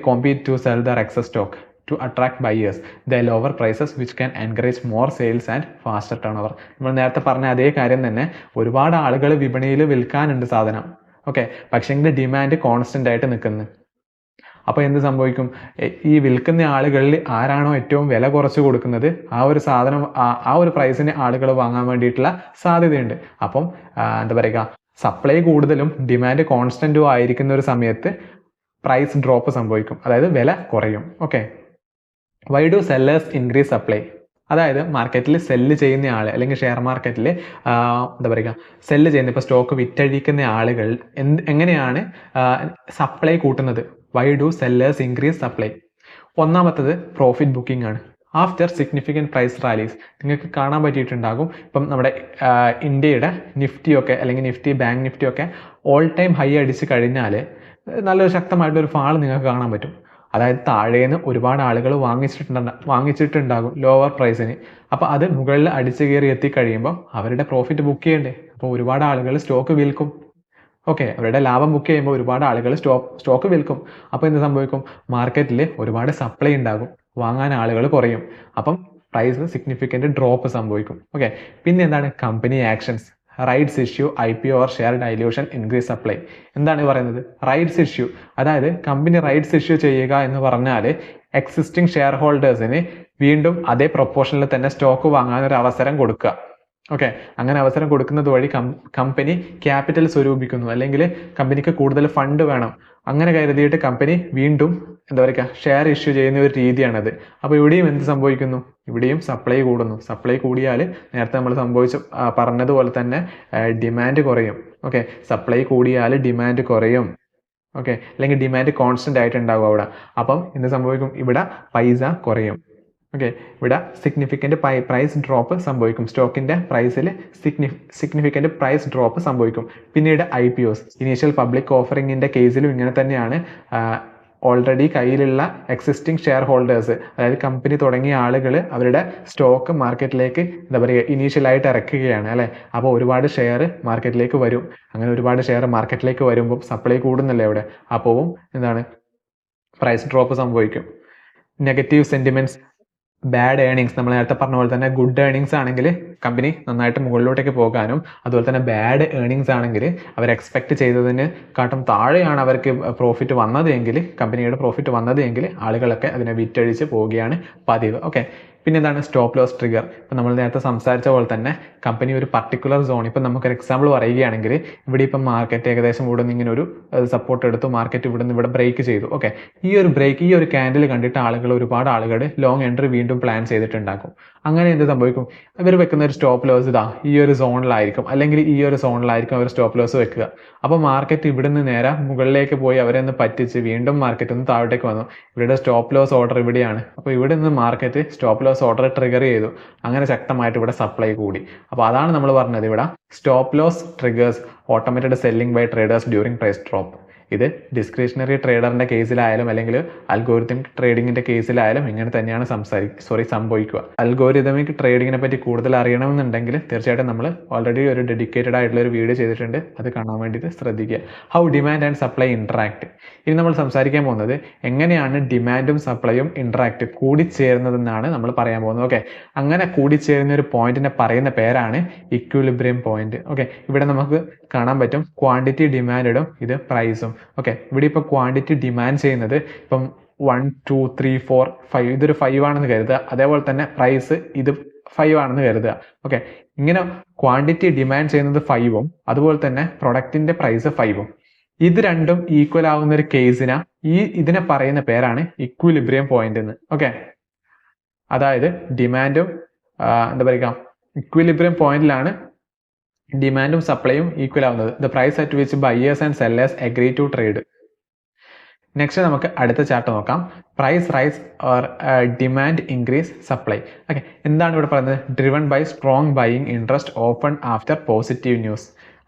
compete to sell their excess stock to attract buyers. They lower prices which can encourage more sales and faster turnover. നമ്മൾ നേരത്തെ പറഞ്ഞ അതേ കാര്യം തന്നെ, ഒരുപാട് ആളുകൾ വിപണിയിൽ വിൽക്കാനുണ്ട് സാധനം. ഓക്കെ, പക്ഷേ എങ്കിൽ ഡിമാൻഡ് കോൺസ്റ്റന്റ് ആയിട്ട് നിൽക്കുന്നു. അപ്പോൾ എന്ത് സംഭവിക്കും? ഈ വിൽക്കുന്ന ആളുകളിൽ ആരാണോ ഏറ്റവും വില കുറച്ച് കൊടുക്കുന്നത് ആ ഒരു സാധനം ആ ഒരു പ്രൈസിന് ആളുകൾ വാങ്ങാൻ വേണ്ടിയിട്ടുള്ള സാധ്യതയുണ്ട്. അപ്പം സപ്ലൈ കൂടുതലും ഡിമാൻഡ് കോൺസ്റ്റന്റും ആയിരിക്കുന്ന ഒരു സമയത്ത് പ്രൈസ് ഡ്രോപ്പ് സംഭവിക്കും, അതായത് വില കുറയും. Okay, why do sellers increase supply? അതായത് മാർക്കറ്റിൽ സെല്ല് ചെയ്യുന്ന ആൾ, അല്ലെങ്കിൽ ഷെയർ മാർക്കറ്റിൽ സെല്ല് ചെയ്യുന്ന, ഇപ്പോൾ സ്റ്റോക്ക് വിറ്റഴിക്കുന്ന ആളുകൾ എങ്ങനെയാണ് സപ്ലൈ കൂട്ടുന്നത്? Why do sellers increase supply? ഒന്നാമത്തത് പ്രോഫിറ്റ് ബുക്കിംഗ് ആണ്. ആഫ്റ്റർ സിഗ്നിഫിക്കൻറ്റ് പ്രൈസ് റാലീസ് നിങ്ങൾക്ക് കാണാൻ പറ്റിയിട്ടുണ്ടാകും. ഇപ്പം നമ്മുടെ ഇന്ത്യയുടെ നിഫ്റ്റിയൊക്കെ, അല്ലെങ്കിൽ ബാങ്ക് നിഫ്റ്റിയൊക്കെ ഓൾ ടൈം ഹൈ അടിച്ച് കഴിഞ്ഞാൽ നല്ലൊരു ശക്തമായിട്ടൊരു ഫാൾ നിങ്ങൾക്ക് കാണാൻ പറ്റും. അതായത് താഴേന്ന് ഒരുപാട് ആളുകൾ വാങ്ങിച്ചിട്ടുണ്ടാകും ലോവർ പ്രൈസിന്. അപ്പോൾ അത് മുകളിൽ അടിച്ചു കയറി എത്തിക്കഴിയുമ്പോൾ അവരുടെ പ്രോഫിറ്റ് ബുക്ക് ചെയ്യണ്ടേ, അപ്പോൾ ഒരുപാട് ആളുകൾ സ്റ്റോക്ക് വിൽക്കും. ഓക്കെ, അവരുടെ ലാഭം ബുക്ക് ചെയ്യുമ്പോൾ ഒരുപാട് ആളുകൾ സ്റ്റോക്ക് വിൽക്കും. അപ്പോൾ എന്ത് സംഭവിക്കും? മാർക്കറ്റിൽ ഒരുപാട് സപ്ലൈ ഉണ്ടാകും, വാങ്ങാൻ ആളുകൾ കുറയും, അപ്പം പ്രൈസ് സിഗ്നിഫിക്കൻറ്റ് ഡ്രോപ്പ് സംഭവിക്കും. ഓക്കെ, പിന്നെ എന്താണ് company actions? Rights issue, IPO or share dilution, increase supply. എന്താണ് പറയുന്നത്? Rights issue. അതായത് കമ്പനി റൈറ്റ്സ് ഇഷ്യൂ ചെയ്യുക എന്ന് പറഞ്ഞാൽ എക്സിസ്റ്റിംഗ് ഷെയർ ഹോൾഡേഴ്സിന് വീണ്ടും അതേ പ്രൊപ്പോർഷനിൽ തന്നെ സ്റ്റോക്ക് വാങ്ങാൻ ഒരു അവസരം കൊടുക്കുക. ഓക്കെ, അങ്ങനെ അവസരം കൊടുക്കുന്നത് വഴി കമ്പനി ക്യാപിറ്റൽ സ്വരൂപിക്കുന്നു, അല്ലെങ്കിൽ കമ്പനിക്ക് കൂടുതൽ ഫണ്ട് വേണം. അങ്ങനെ കരുതിയിട്ട് കമ്പനി വീണ്ടും എന്താ പറയുക ഷെയർ ഇഷ്യൂ ചെയ്യുന്ന ഒരു രീതിയാണത്. അപ്പോൾ ഇവിടെയും എന്ത് സംഭവിക്കുന്നു? ഇവിടെയും സപ്ലൈ കൂടുന്നു. സപ്ലൈ കൂടിയാൽ നേരത്തെ നമ്മൾ പറഞ്ഞതുപോലെ തന്നെ ഡിമാൻഡ് കുറയും. ഓക്കെ, സപ്ലൈ കൂടിയാൽ ഡിമാൻഡ് കുറയും. ഓക്കെ, അല്ലെങ്കിൽ ഡിമാൻഡ് കോൺസ്റ്റന്റ് ആയിട്ട് ഉണ്ടാവും അവിടെ. അപ്പം എന്ത് സംഭവിക്കും? ഇവിടെ പൈസ കുറയും. ഓക്കെ, ഇവിടെ സിഗ്നിഫിക്കൻറ്റ് പ്രൈസ് ഡ്രോപ്പ് സംഭവിക്കും. സ്റ്റോക്കിന്റെ പ്രൈസിൽ സിഗ്നിഫിക്കൻറ്റ് പ്രൈസ് ഡ്രോപ്പ് സംഭവിക്കും. പിന്നീട് IPOs, ഇനീഷ്യൽ പബ്ലിക് ഓഫറിങ്ങിന്റെ കേസിലും ഇങ്ങനെ തന്നെയാണ്. ഓൾറെഡി കയ്യിലുള്ള എക്സിസ്റ്റിംഗ് ഷെയർ ഹോൾഡേഴ്സ്, അതായത് കമ്പനി തുടങ്ങിയ ആളുകൾ അവരുടെ സ്റ്റോക്ക് മാർക്കറ്റിലേക്ക് എന്താ പറയുക ഇനീഷ്യലായിട്ട് ഇറക്കുകയാണ് അല്ലേ. അപ്പോൾ ഒരുപാട് ഷെയർ മാർക്കറ്റിലേക്ക് വരും. അങ്ങനെ ഒരുപാട് ഷെയർ മാർക്കറ്റിലേക്ക് വരുമ്പോൾ സപ്ലൈ കൂടുന്നല്ലേ അവിടെ. അപ്പോഴും എന്താണ് പ്രൈസ് ഡ്രോപ്പ് സംഭവിക്കും. Negative sentiments, bad earnings. നമ്മൾ നേരത്തെ പറഞ്ഞ പോലെ തന്നെ ഗുഡ് ഏർണിങ്സ് ആണെങ്കിൽ കമ്പനി നന്നായിട്ട് മുകളിലോട്ടേക്ക് പോകാനും, അതുപോലെ തന്നെ ബാഡ് ഏർണിങ്സ് ആണെങ്കിൽ അവർ എക്സ്പെക്ട് ചെയ്തതിന് കാട്ടും താഴെയാണ് അവർക്ക് പ്രോഫിറ്റ് വന്നതെങ്കിൽ, കമ്പനിയുടെ പ്രോഫിറ്റ് വന്നതെങ്കിൽ ആളുകളൊക്കെ അതിനെ വിറ്റഴിച്ച് പോവുകയാണ് പതിവ്. ഓക്കെ, പിന്നെ എന്താണ് സ്റ്റോപ്പ് ലോസ് ട്രിഗർ. ഇപ്പം നമ്മൾ നേരത്തെ സംസാരിച്ച പോലെ തന്നെ കമ്പനി ഒരു പർട്ടിക്കുലർ സോൺ, ഇപ്പം നമുക്കൊരു എക്സാമ്പിൾ പറയുകയാണെങ്കിൽ ഇവിടെ ഇപ്പം മാർക്കറ്റ് ഏകദേശം ഇവിടെ നിന്ന് ഇങ്ങനെ ഒരു സപ്പോർട്ട് എടുത്തു, മാർക്കറ്റ് ഇവിടെ നിന്ന് ഇവിടെ ബ്രേക്ക് ചെയ്തു. ഓക്കെ, ഈ ഒരു ക്യാൻഡിൽ കണ്ടിട്ട് ഒരുപാട് ആളുകൾ ലോങ് എൻട്രി വീണ്ടും പ്ലാൻ ചെയ്തിട്ടുണ്ടാക്കും. അങ്ങനെ എന്ത് സംഭവിക്കും? ഇവർ വെക്കുന്ന ഒരു സ്റ്റോപ്പ് ലോസ് ഈ ഒരു സോണിലായിരിക്കും, അല്ലെങ്കിൽ ഈ ഒരു സോണിലായിരിക്കും അവർ സ്റ്റോപ്പ് ലോസ് വെക്കുക. അപ്പോൾ മാർക്കറ്റ് ഇവിടെ നിന്ന് നേരെ മുകളിലേക്ക് പോയി അവരെ ഒന്ന് പറ്റിച്ച് വീണ്ടും മാർക്കറ്റ് ഒന്ന് താഴോട്ടേക്ക് വന്നു. ഇവരുടെ സ്റ്റോപ്പ് ലോസ് ഓർഡർ ഇവിടെയാണ്. അപ്പോൾ ഇവിടെ നിന്ന് market stop loss order trigger ചെയ്തു. അങ്ങനെ ശക്തമായിട്ട് ഇവിടെ സപ്ലൈ കൂടി. അപ്പോൾ അതാണ് നമ്മൾ പറഞ്ഞത്, ഇവിടെ stop loss triggers automated selling by traders during price drop. ഇത് ഡിസ്ക്രിഷണറി ട്രേഡറിന്റെ കേസിലായാലും അല്ലെങ്കിൽ അൽഗോരിതമിക് ട്രേഡിങ്ങിന്റെ കേസിലായാലും ഇങ്ങനെ തന്നെയാണ് സംഭവിക്കുക. അൽഗോരിതമിക് ട്രേഡിങ്ങിനെ പറ്റി കൂടുതൽ അറിയണമെന്നുണ്ടെങ്കിൽ തീർച്ചയായിട്ടും നമ്മൾ ഓൾറെഡി ഒരു ഡെഡിക്കേറ്റഡ് ആയിട്ടുള്ള ഒരു വീഡിയോ ചെയ്തിട്ടുണ്ട്, അത് കാണാൻ വേണ്ടിയിട്ട് ശ്രദ്ധിക്കുക. How demand and supply interact. ഇനി നമ്മൾ സംസാരിക്കാൻ പോകുന്നത് എങ്ങനെയാണ് ഡിമാൻഡും സപ്ലൈയും ഇന്ററാക്ട് കൂടിച്ചേരുന്നതെന്നാണ് നമ്മൾ പറയാൻ പോകുന്നത്. ഓക്കെ, അങ്ങനെ കൂടിച്ചേരുന്ന ഒരു പോയിന്റിനെ പറയുന്ന പേരാണ് ഇക്വിലിബ്രിയം പോയിന്റ്. ഓക്കെ, ഇവിടെ നമുക്ക് കാണാൻ പറ്റും ക്വാണ്ടിറ്റി ഡിമാൻഡും ഇത് പ്രൈസും. ഓക്കെ, ഇവിടെ ഇപ്പോൾ ക്വാണ്ടിറ്റി ഡിമാൻഡ് ചെയ്യുന്നത് ഇപ്പം 1 2 3 4 5 ഇതൊരു 5 ആണെന്ന് കരുതുക. അതേപോലെ തന്നെ പ്രൈസ് ഇത് 5 ആണെന്ന് കരുതുക. ഓക്കെ, ഇങ്ങനെ ക്വാണ്ടിറ്റി ഡിമാൻഡ് ചെയ്യുന്നത് 5ഉം അതുപോലെ തന്നെ പ്രൊഡക്റ്റിന്റെ പ്രൈസ് 5ഉം, ഇത് രണ്ടും ഈക്വൽ ആവുന്ന ഒരു കേസിന് ഇതിനെ പറയുന്ന പേരാണ് ഇക്വിലിബ്രിയം പോയിന്റ് എന്ന്. ഓക്കെ, അതായത് ഡിമാൻഡും എന്താ പറയുക ഇക്വിലിബ്രിയം പോയിന്റിലാണ് ഡിമാൻഡും സപ്ലൈയും ഈക്വൽ ആവുന്നത്. The price at which buyers and sellers agree to trade. Next നമുക്ക് അടുത്ത ചാർട്ട് നോക്കാം. Price rise or demand increase supply. Okay, എന്താണ് ഇവിടെ പറയുന്നത്? Driven by strong buying interest open after positive news.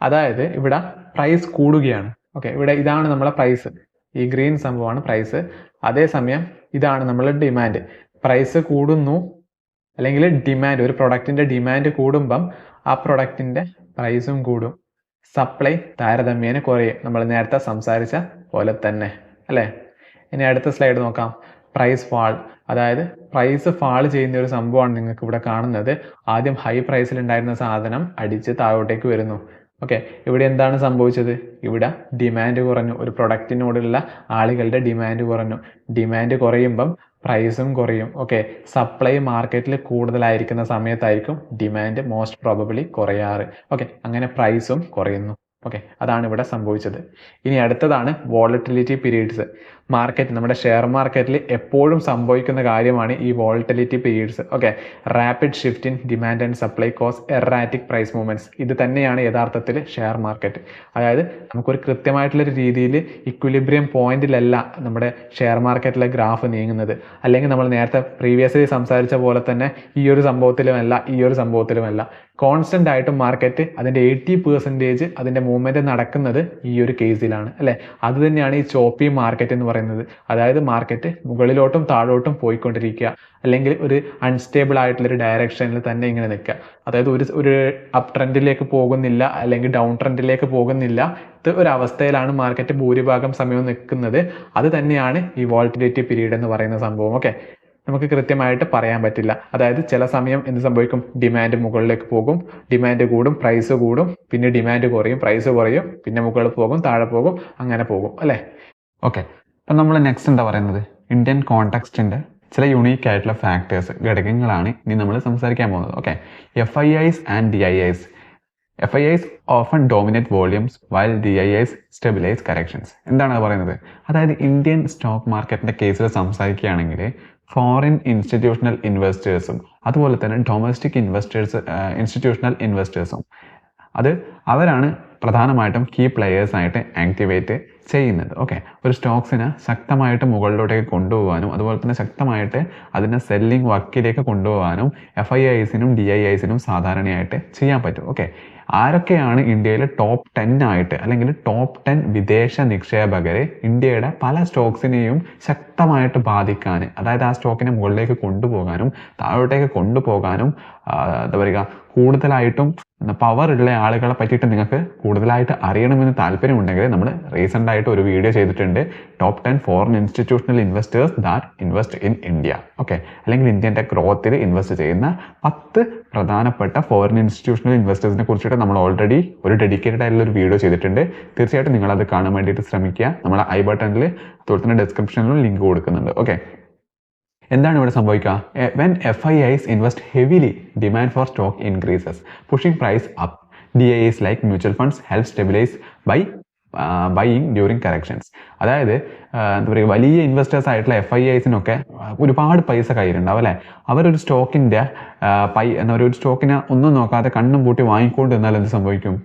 അതായത് ഇവിടെ പ്രൈസ് കൂടുകയാണ്. ഓക്കെ, ഇവിടെ ഇതാണ് നമ്മളെ പ്രൈസ്, ഈ ഗ്രീൻ സംഭവമാണ് പ്രൈസ്. അതേസമയം ഇതാണ് നമ്മളെ ഡിമാൻഡ്. പ്രൈസ് കൂടുന്നു അല്ലെങ്കിൽ ഡിമാൻഡ്, ഒരു പ്രൊഡക്റ്റിന്റെ ഡിമാൻഡ് കൂടുമ്പം ആ പ്രൊഡക്റ്റിന്റെ പ്രൈസും കൂടും, സപ്ലൈ താരതമ്യേന കുറയും. നമ്മൾ നേരത്തെ സംസാരിച്ച പോലെ തന്നെ അല്ലേ. ഇനി അടുത്ത സ്ലൈഡ് നോക്കാം. പ്രൈസ് ഫാൾ, അതായത് പ്രൈസ് ഫാൾ ചെയ്യുന്ന ഒരു സംഭവമാണ് നിങ്ങൾക്ക് ഇവിടെ കാണുന്നത്. ആദ്യം ഹൈ പ്രൈസിൽ ഉണ്ടായിരുന്ന സാധനം അടിച്ച് താഴോട്ടേക്ക് വരുന്നു. ഓക്കെ, ഇവിടെ എന്താണ് സംഭവിച്ചത്? ഇവിടെ ഡിമാൻഡ് കുറഞ്ഞു, ഒരു പ്രൊഡക്റ്റിനോടുള്ള ആളുകളുടെ ഡിമാൻഡ് കുറഞ്ഞു. ഡിമാൻഡ് കുറയുമ്പം പ്രൈസും കുറയും. ഓക്കെ, സപ്ലൈ മാർക്കറ്റിൽ കൂടുതലായിരിക്കുന്ന സമയത്തായിരിക്കും ഡിമാൻഡ് മോസ്റ്റ് പ്രോബബിളി കുറയാറ്. ഓക്കെ, അങ്ങനെ പ്രൈസും കുറയുന്നു. ഓക്കെ, അതാണ് ഇവിടെ സംഭവിച്ചത്. ഇനി അടുത്തതാണ് വോളറ്റിലിറ്റി പീരീഡ്സ്. മാർക്കറ്റ്, നമ്മുടെ ഷെയർ മാർക്കറ്റിൽ എപ്പോഴും സംഭവിക്കുന്ന കാര്യമാണ് ഈ volatility periods. Okay, rapid shift in demand and supply cause erratic price movements. ഇത് തന്നെയാണ് യഥാർത്ഥത്തിൽ ഷെയർ മാർക്കറ്റ്. അതായത് നമുക്കൊരു കൃത്യമായിട്ടുള്ളൊരു രീതിയിൽ ഇക്വിലിബ്രിയം പോയിന്റിലല്ല നമ്മുടെ ഷെയർ മാർക്കറ്റിലെ ഗ്രാഫ് നീങ്ങുന്നത്. അല്ലെങ്കിൽ നമ്മൾ നേരത്തെ പ്രീവിയസ്ലി സംസാരിച്ച പോലെ തന്നെ ഈ ഒരു സംഭവത്തിലുമല്ല, കോൺസ്റ്റന്റ് ആയിട്ട് മാർക്കറ്റ് അതിന്റെ 80% അതിന്റെ മൂവ്മെന്റ് നടക്കുന്നത് ഈ ഒരു കേസിലാണ് അല്ലെ. അത് തന്നെയാണ് ഈ ചോപ്പി മാർക്കറ്റ് എന്ന് പറയുന്നത്. അതായത് മാർക്കറ്റ് മുകളിലോട്ടും താഴോട്ടും പോയിക്കൊണ്ടിരിക്കുക, അല്ലെങ്കിൽ ഒരു അൺസ്റ്റേബിൾ ആയിട്ടുള്ള ഒരു ഡയറക്ഷനിൽ തന്നെ ഇങ്ങനെ നിൽക്കുക. അതായത് ഒരു അപ് ട്രെൻഡിലേക്ക് പോകുന്നില്ല, അല്ലെങ്കിൽ ഡൗൺ ട്രെൻഡിലേക്ക് പോകുന്നില്ല. ഇത് ഒരു അവസ്ഥയിലാണ് മാർക്കറ്റ് ഭൂരിഭാഗം സമയവും നിൽക്കുന്നത്. അത് തന്നെയാണ് ഈ വോളറ്റിലിറ്റി പീരീഡ് എന്ന് പറയുന്ന സംഭവം. ഓക്കെ, നമുക്ക് കൃത്യമായിട്ട് പറയാൻ പറ്റില്ല. അതായത് ചില സമയം എന്ത് സംഭവിക്കും, ഡിമാൻഡ് മുകളിലേക്ക് പോകും, ഡിമാൻഡ് കൂടും, പ്രൈസ് കൂടും, പിന്നെ ഡിമാൻഡ് കുറയും, പ്രൈസ് കുറയും, പിന്നെ മുകളിൽ പോകും, താഴെ പോകും, അങ്ങനെ പോകും അല്ലേ. ഓക്കെ, അപ്പം നമ്മൾ നെക്സ്റ്റ് എന്താ പറയുന്നത്, ഇന്ത്യൻ കോണ്ടെക്സ്റ്റിൻ്റെ ചില യുണീക്ക് ആയിട്ടുള്ള ഫാക്ടേഴ്സ്, ഘടകങ്ങളാണ് ഇനി നമ്മൾ സംസാരിക്കാൻ പോകുന്നത്. Okay, FIIs and DIIs. FIIs often dominate volumes while DIIs stabilize corrections. എന്താണ് പറയുന്നത്, അതായത് ഇന്ത്യൻ സ്റ്റോക്ക് മാർക്കറ്റിൻ്റെ കേസിൽ സംസാരിക്കുകയാണെങ്കിൽ ഫോറിൻ ഇൻസ്റ്റിറ്റ്യൂഷണൽ ഇൻവെസ്റ്റേഴ്സും അതുപോലെ തന്നെ ഡൊമസ്റ്റിക് ഇൻസ്റ്റിറ്റ്യൂഷണൽ ഇൻവെസ്റ്റേഴ്സും അവരാണ് പ്രധാനമായിട്ടും കീ പ്ലെയേഴ്സ് ആയിട്ട് ആക്ടിവേറ്റ് ചെയ്യുന്നത്. ഓക്കെ, ഒരു സ്റ്റോക്സിനെ ശക്തമായിട്ട് മുകളിലോട്ടേക്ക് കൊണ്ടുപോകാനും അതുപോലെ തന്നെ ശക്തമായിട്ട് അതിനെ സെല്ലിംഗ് വർക്കിലേക്ക് കൊണ്ടുപോകാനും FIIസിനും DIIസിനും സാധാരണയായിട്ട് ചെയ്യാൻ പറ്റും. ഓക്കെ, ആരൊക്കെയാണ് ഇന്ത്യയിൽ ടോപ്പ് 10 ആയിട്ട് അല്ലെങ്കിൽ ടോപ്പ് 10 വിദേശ നിക്ഷേപകരെ ഇന്ത്യയുടെ പല സ്റ്റോക്സിനെയും ശക്തമായിട്ട് ബാധിക്കാൻ, അതായത് ആ സ്റ്റോക്കിനെ മുകളിലേക്ക് കൊണ്ടുപോകാനും താഴോട്ടേക്ക് കൊണ്ടുപോകാനും എന്താ പറയുക, കൂടുതലായിട്ടും പവർ ഉള്ള ആളുകളെ പറ്റിയിട്ട് നിങ്ങൾക്ക് കൂടുതലായിട്ട് അറിയണമെന്ന് താല്പര്യമുണ്ടെങ്കിൽ നമ്മൾ റീസെൻ്റ് ആയിട്ട് ഒരു വീഡിയോ ചെയ്തിട്ടുണ്ട്, top 10 foreign institutional investors that invest in India. Okay, അല്ലെങ്കിൽ ഇന്ത്യൻ്റെ ഗ്രോത്തിൽ ഇൻവെസ്റ്റ് ചെയ്യുന്ന 10 പ്രധാനപ്പെട്ട ഫോറിൻ ഇൻസ്റ്റിറ്റ്യൂഷണൽ ഇൻവെസ്റ്റേഴ്സിനെ കുറിച്ചിട്ട് നമ്മൾ ഓൾറെഡി ഒരു ഡെഡിക്കേറ്റഡ് ആയിട്ടുള്ള ഒരു വീഡിയോ ചെയ്തിട്ടുണ്ട്. തീർച്ചയായിട്ടും നിങ്ങളത് കാണാൻ വേണ്ടിയിട്ട് ശ്രമിക്കുക. നമ്മൾ ഐ ബട്ടണിൽ അതുപോലെ തന്നെ ഡിസ്ക്രിപ്ഷനിലും ലിങ്ക് കൊടുക്കുന്നുണ്ട്. ഓക്കെ, എന്താണ് ഇവിടെ സംഭവിക്കുക, when FIIs invest heavily demand for stock increases pushing price up. DIIs like mutual funds help stabilise by buying during corrections. അതായത് എന്താ പറയുക, വലിയ ഇൻവെസ്റ്റേഴ്സ് ആയിട്ടുള്ള FIIസിനൊക്കെ ഒരുപാട് പൈസ കയ്യിലുണ്ടാവും അല്ലേ. അവരൊരു സ്റ്റോക്കിൻ്റെ എന്താ പറയുക, ഒരു സ്റ്റോക്കിനെ ഒന്നും നോക്കാതെ കണ്ണും പൂട്ടി വാങ്ങിക്കൊണ്ട് എന്നാൽ എന്ത് സംഭവിക്കും,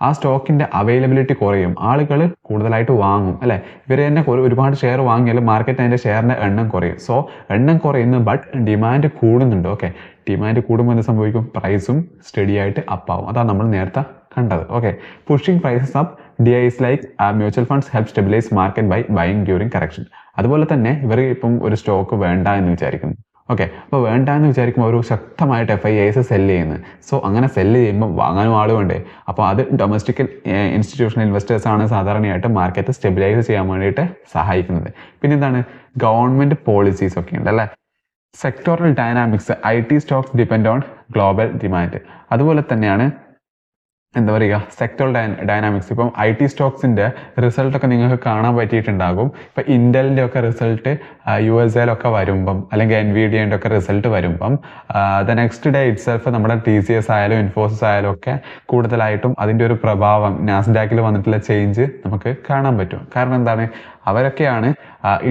ആ സ്റ്റോക്കിൻ്റെ അവൈലബിലിറ്റി കുറയും, ആളുകൾ കൂടുതലായിട്ട് വാങ്ങും അല്ലേ. ഇവർ തന്നെ ഒരുപാട് ഷെയർ വാങ്ങിയാലും മാർക്കറ്റ് അതിൻ്റെ ഷെയറിൻ്റെ എണ്ണം കുറയും. സോ എണ്ണം കുറയുന്നു, ബട്ട് ഡിമാൻഡ് കൂടുന്നുണ്ട്. ഓക്കെ, ഡിമാൻഡ് കൂടുമ്പോൾ എന്ത് സംഭവിക്കും, പ്രൈസും സ്റ്റഡി ആയിട്ട് അപ്പാവും. അതാണ് നമ്മൾ നേരത്തെ കണ്ടത്. Okay, pushing prices up. DIIs like mutual funds help stabilise market by buying during correction. അതുപോലെ തന്നെ ഇവർ ഇപ്പം ഒരു സ്റ്റോക്ക് വേണ്ട എന്ന് വിചാരിക്കുന്നു. ഓക്കെ, അപ്പോൾ വേണ്ട എന്ന് വിചാരിക്കുമ്പോൾ ഒരു ശക്തമായിട്ട് FIIs സെല്ല് ചെയ്യുന്നത്. സോ അങ്ങനെ സെല്ല് ചെയ്യുമ്പോൾ വാങ്ങാനും ആൾ വേണ്ടേ. അപ്പോൾ അത് ഡൊമസ്റ്റിക് ഇൻസ്റ്റിറ്റ്യൂഷണൽ ഇൻവെസ്റ്റേഴ്സാണ് സാധാരണയായിട്ട് മാർക്കറ്റ് സ്റ്റെബിലൈസ് ചെയ്യാൻ വേണ്ടിയിട്ട് സഹായിക്കുന്നത്. പിന്നെ എന്താണ്, ഗവൺമെൻറ് പോളിസീസ് ഒക്കെ ഉണ്ട് അല്ലേ. Sectoral dynamics, IT stocks depend on global demand. അതുപോലെ തന്നെയാണ് എന്താ പറയുക, സെക്ടറൽ ഡൈനാമിക്സ്. ഇപ്പം IT സ്റ്റോക്സിൻ്റെ റിസൾട്ടൊക്കെ നിങ്ങൾക്ക് കാണാൻ പറ്റിയിട്ടുണ്ടാകും. ഇപ്പം ഇൻ്റലിൻ്റെ ഒക്കെ റിസൾട്ട് USA വരുമ്പം അല്ലെങ്കിൽ NVIDIAൻ്റെ ഒക്കെ റിസൾട്ട് വരുമ്പം the next day it self നമ്മുടെ TCS ആയാലും ഇൻഫോസിസ് ആയാലും ഒക്കെ കൂടുതലായിട്ടും അതിൻ്റെ ഒരു പ്രഭാവം നാസ്ഡാക്കിൽ വന്നിട്ടുള്ള ചേഞ്ച് നമുക്ക് കാണാൻ പറ്റും. കാരണം എന്താണ്, അവരൊക്കെയാണ്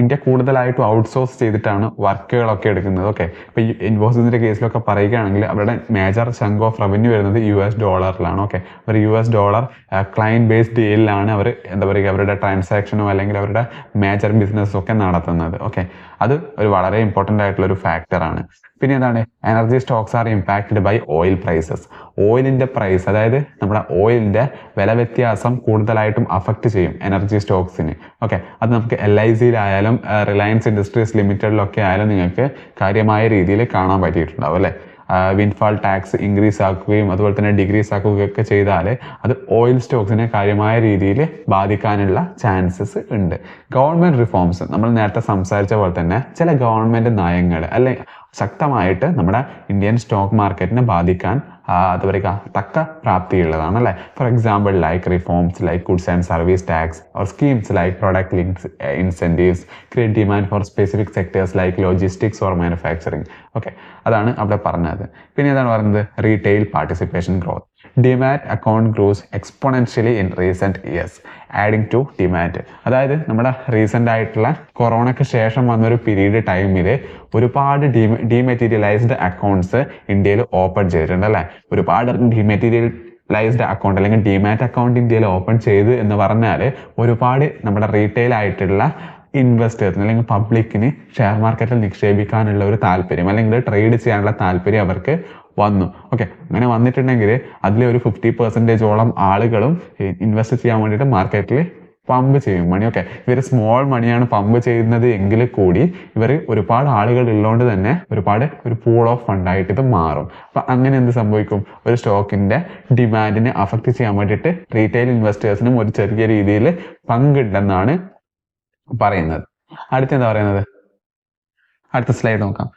ഇന്ത്യ കൂടുതലായിട്ടും ഔട്ട്സോഴ്സ് ചെയ്തിട്ടാണ് വർക്കുകളൊക്കെ എടുക്കുന്നത്. ഓക്കെ, ഇപ്പോൾ ഈ ഇൻഫോസിസിൻ്റെ കേസിലൊക്കെ പറയുകയാണെങ്കിൽ അവരുടെ മേജർ ചങ്ക് ഓഫ് റവന്യൂ വരുന്നത് US$. ഓക്കെ, അവർ US$ ക്ലയൻറ്റ് ബേസ്ഡ് ഡീലിലാണ് അവർ എന്താ പറയുക അവരുടെ ട്രാൻസാക്ഷനോ അല്ലെങ്കിൽ അവരുടെ മേജർ ബിസിനസ്സൊക്കെ നടത്തുന്നത്. ഓക്കെ, അത് ഒരു വളരെ ഇമ്പോർട്ടൻ്റ് ആയിട്ടുള്ള ഒരു ഫാക്ടറാണ്. പിന്നെ എന്താണ്, energy stocks are impacted by oil prices. ഓയിലിൻ്റെ പ്രൈസ്, അതായത് നമ്മുടെ ഓയിലിൻ്റെ വില വ്യത്യാസം കൂടുതലായിട്ടും അഫക്റ്റ് ചെയ്യും എനർജി സ്റ്റോക്സിന്. ഓക്കെ, അത് നമുക്ക് LICയിലായാലും റിലയൻസ് ഇൻഡസ്ട്രീസ് ലിമിറ്റഡിലൊക്കെ ആയാലും നിങ്ങൾക്ക് കാര്യമായ രീതിയിൽ കാണാൻ പറ്റിയിട്ടുണ്ടാവും അല്ലേ. വിൻഫാൾ ടാക്സ് ഇൻക്രീസ് ആക്കുകയും അതുപോലെ തന്നെ ഡിക്രീസ് ആക്കുകയൊക്കെ ചെയ്താൽ അത് ഓയിൽ സ്റ്റോക്സിനെ കാര്യമായ രീതിയിൽ ബാധിക്കാനുള്ള ചാൻസസ് ഉണ്ട്. ഗവൺമെൻറ് റിഫോംസ്, നമ്മൾ നേരത്തെ സംസാരിച്ച പോലെ തന്നെ ചില ഗവൺമെൻറ് നയങ്ങൾ അല്ലെ ശക്തമായിട്ട് നമ്മുടെ ഇന്ത്യൻ സ്റ്റോക്ക് മാർക്കറ്റിനെ ബാധിക്കാൻ എന്താ പറയുക തക്ക പ്രാപ്തിയുള്ളതാണ് അല്ലേ. For example like reforms like goods and service tax or schemes like product linked incentives create demand for specific sectors like logistics or manufacturing. Okay, അതാണ് അവിടെ പറഞ്ഞത്. പിന്നെ ഏതാണ് പറയുന്നത്, retail participation growth. Demat account grows exponentially in recent years adding to demand. അതായത് നമ്മുടെ recent ആയിട്ടുള്ള കൊറോണയ്ക്ക് ശേഷം വന്നൊരു പീരീഡ് ടൈമിൽ ഒരുപാട് ഡിമെറ്റീരിയലൈസ്ഡ് അക്കൗണ്ട്സ് ഇന്ത്യയിൽ ഓപ്പൺ ചെയ്തിട്ടുണ്ട് അല്ലേ. ഒരുപാട് ഡിമെറ്റീരിയലൈസ്ഡ് അക്കൗണ്ട് അല്ലെങ്കിൽ ഡിമാറ്റ് അക്കൗണ്ട് ഇന്ത്യയിൽ ഓപ്പൺ ചെയ്ത് എന്ന് പറഞ്ഞാൽ ഒരുപാട് നമ്മുടെ റീറ്റെയിൽ ആയിട്ടുള്ള ഇൻവെസ്റ്റേഴ്സിന് അല്ലെങ്കിൽ പബ്ലിക്കിന് ഷെയർ മാർക്കറ്റിൽ നിക്ഷേപിക്കാനുള്ള ഒരു താല്പര്യം അല്ലെങ്കിൽ ട്രേഡ് ചെയ്യാനുള്ള താല്പര്യം അവർക്ക് വന്നു. ഓക്കെ, അങ്ങനെ വന്നിട്ടുണ്ടെങ്കിൽ അതിൽ ഒരു 50% ആളുകളും ഇൻവെസ്റ്റ് ചെയ്യാൻ വേണ്ടിയിട്ട് മാർക്കറ്റിൽ പമ്പ് ചെയ്യും മണി. ഓക്കെ, ഇവർ സ്മോൾ മണിയാണ് പമ്പ് ചെയ്യുന്നത് എങ്കിൽ കൂടി ഇവർ ഒരുപാട് ആളുകൾ ഉള്ളതുകൊണ്ട് തന്നെ ഒരു പൂൾ ഓഫ് ഫണ്ടായിട്ട് ഇത് മാറും. അപ്പം അങ്ങനെ എന്ത് സംഭവിക്കും, ഒരു സ്റ്റോക്കിൻ്റെ ഡിമാൻഡിനെ അഫക്റ്റ് ചെയ്യാൻ വേണ്ടിയിട്ട് റീറ്റെയിൽ ഇൻവെസ്റ്റേഴ്സിനും ഒരു ചെറിയ രീതിയിൽ പങ്കുണ്ടെന്നാണ് പറയുന്നത്. അടുത്ത എന്താ പറയുന്നത്, അടുത്ത സ്ലൈഡ് നോക്കാം.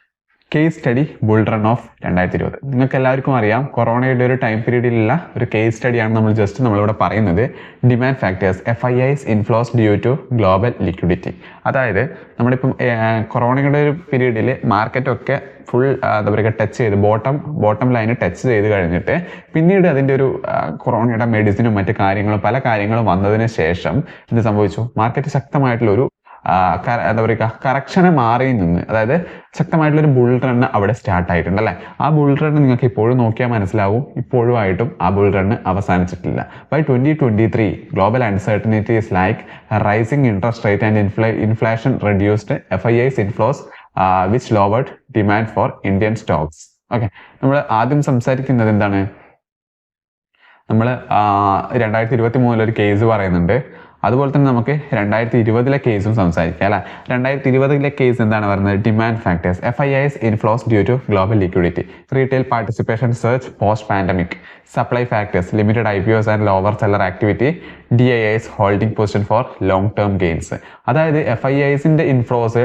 Case study bull run off 2020. നിങ്ങൾക്ക് എല്ലാവർക്കും അറിയാം, കൊറോണയുടെ ഒരു ടൈം പീരീഡിലുള്ള ഒരു കേസ് സ്റ്റഡിയാണ് നമ്മളിവിടെ പറയുന്നത്. Demand factors, FIIs inflows due to global liquidity. അതായത് നമ്മളിപ്പം കൊറോണയുടെ ഒരു പീരീഡിൽ മാർക്കറ്റൊക്കെ ഫുൾ എന്താ പറയുക ടച്ച് ചെയ്ത് ബോട്ടം ലൈന് ടച്ച് ചെയ്ത് കഴിഞ്ഞിട്ട് പിന്നീട് അതിൻ്റെ ഒരു കൊറോണയുടെ മെഡിസിനും മറ്റു കാര്യങ്ങളും പല കാര്യങ്ങളും വന്നതിന് ശേഷം എന്ത് സംഭവിച്ചു? മാർക്കറ്റ് ശക്തമായിട്ടുള്ളൊരു എന്താ പറയുക കറക്ഷനെ മാറി നിന്ന്, അതായത് ശക്തമായിട്ടുള്ളൊരു ബുൾ റണ്ണ് അവിടെ സ്റ്റാർട്ട് ആയിട്ടുണ്ട് അല്ലേ. ആ ബുൾ റണ്ണ് നിങ്ങൾക്ക് ഇപ്പോഴും നോക്കിയാൽ മനസ്സിലാവും, ഇപ്പോഴും ആയിട്ടും ആ ബുൾ റണ്ണ് അവസാനിച്ചിട്ടില്ല. By 2023 global uncertainties like rising interest rate and inflation reduced FIIs inflows which lowered demand for Indian stocks. Okay, നമ്മൾ ആദ്യം സംസാരിക്കുന്നത് എന്താണ്? നമ്മൾ 2023 ഒരു കേസ് പറയുന്നുണ്ട്. അതുപോലെ തന്നെ നമുക്ക് 2020 കേസും സംസാരിക്കാം അല്ലെ. 2020 കേസ് എന്താണ് പറയുന്നത്? Demand factors, FIIs inflows due to global liquidity, retail participation surge post pandemic, supply factors, limited IPOs and lower seller activity, DIIs holding position for long term gains. അതായത് FIIസിന്റെ inflows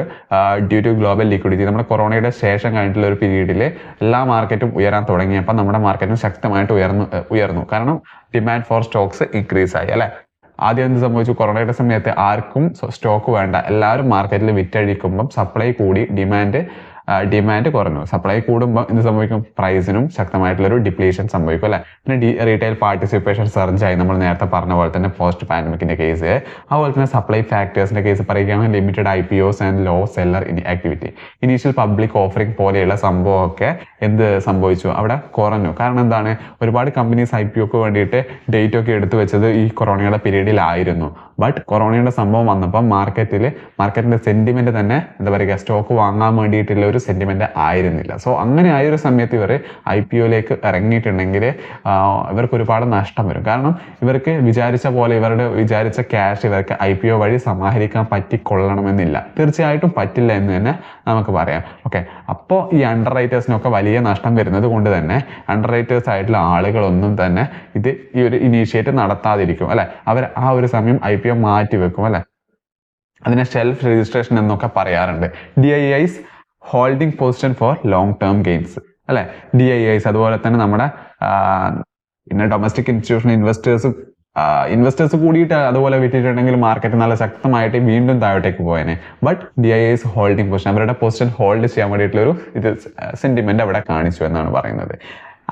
due to global liquidity, നമ്മുടെ കൊറോണയുടെ ശേഷം കഴിഞ്ഞിട്ടുള്ള ഒരു പീരീഡിൽ എല്ലാ മാർക്കറ്റും ഉയരാൻ തുടങ്ങിയപ്പോൾ നമ്മുടെ മാർക്കറ്റും ശക്തമായിട്ട് ഉയർന്നു. കാരണം ഡിമാൻഡ് ഫോർ സ്റ്റോക്സ് ഇൻക്രീസ് ആയി അല്ലെ. ആദ്യം എന്ത് സംഭവിച്ചു? കൊറോണയുടെ സമയത്ത് ആർക്കും സ്റ്റോക്ക് വേണ്ട, എല്ലാവരും മാർക്കറ്റിൽ വിറ്റഴിക്കുമ്പം സപ്ലൈ കൂടി, ഡിമാൻഡ് കുറഞ്ഞു. സപ്ലൈ കൂടുമ്പോൾ എന്ത് സംഭവിക്കും? പ്രൈസിനും ശക്തമായിട്ടുള്ളൊരു ഡിപ്ലീഷൻ സംഭവിക്കും അല്ലെ. പിന്നെ റീറ്റെയിൽ പാർട്ടിസിപ്പേഷൻ സർജായി, നമ്മൾ നേരത്തെ പറഞ്ഞ പോലെ തന്നെ പോസ്റ്റ് പാൻഡമിക്കിന്റെ കേസ്. അതുപോലെ തന്നെ സപ്ലൈ ഫാക്ടേഴ്സിന്റെ കേസ് പറയുകയാണെങ്കിൽ limited IPOs and low seller activity, initial public offering പോലെയുള്ള സംഭവമൊക്കെ എന്ത് സംഭവിച്ചു? അവിടെ കുറഞ്ഞു. കാരണം എന്താണ്? ഒരുപാട് കമ്പനീസ് IPOക്ക് വേണ്ടിയിട്ട് ഡേറ്റ് ഒക്കെ എടുത്തു വെച്ചത് ഈ കൊറോണയുടെ പീരീഡിലായിരുന്നു. ബട്ട് കൊറോണയുടെ സംഭവം വന്നപ്പോൾ മാർക്കറ്റിന്റെ സെന്റിമെന്റ് തന്നെ എന്താ പറയുക സ്റ്റോക്ക് വാങ്ങാൻ വേണ്ടിയിട്ടുള്ള ഒരു സെന്റിമെന്റ് ആയിരുന്നില്ല. സോ അങ്ങനെ ആയൊരു സമയത്ത് ഇവർ IPOയിലേക്ക് ഇറങ്ങിയിട്ടുണ്ടെങ്കിൽ ഇവർക്ക് ഒരുപാട് നഷ്ടം വരും. കാരണം ഇവർക്ക് വിചാരിച്ച പോലെ വിചാരിച്ച ക്യാഷ് ഇവർക്ക് IPO വഴി സമാഹരിക്കാൻ പറ്റിക്കൊള്ളണമെന്നില്ല. തീർച്ചയായിട്ടും പറ്റില്ല എന്ന് തന്നെ നമുക്ക് പറയാം. ഓക്കെ, അപ്പോൾ ഈ അണ്ടർ റൈറ്റേഴ്സിനൊക്കെ വലിയ നഷ്ടം വരുന്നത് കൊണ്ട് തന്നെ അണ്ടർ റൈറ്റേഴ്സ് ആയിട്ടുള്ള ആളുകളൊന്നും തന്നെ ഈ ഒരു ഇനീഷ്യേറ്റ് നടത്താതിരിക്കും അല്ലെ. അവർ ആ ഒരു സമയം IPO മാറ്റി വെക്കും അല്ലെ. അതിനെ ഷെൽഫ് രജിസ്ട്രേഷൻ എന്നൊക്കെ പറയാറുണ്ട്. DIIs holding position for long term gains അല്ലെ. DIIs അതുപോലെ തന്നെ നമ്മുടെ പിന്നെ ഡൊമസ്റ്റിക് ഇൻസ്റ്റിറ്റ്യൂഷണൽ ഇൻവെസ്റ്റേഴ്സ് കൂടിയിട്ട് അതുപോലെ വിറ്റിട്ടുണ്ടെങ്കിൽ മാർക്കറ്റ് നല്ല ശക്തമായിട്ട് വീണ്ടും താഴോട്ടേക്ക് പോയേനെ. ബട്ട് DIIs ഹോൾഡിംഗ് പൊസിഷൻ, അവരുടെ പൊസിഷൻ ഹോൾഡ് ചെയ്യാൻ വേണ്ടിയിട്ടുള്ളൊരു സെന്റിമെന്റ് അവിടെ കാണിച്ചു എന്നാണ് പറയുന്നത്.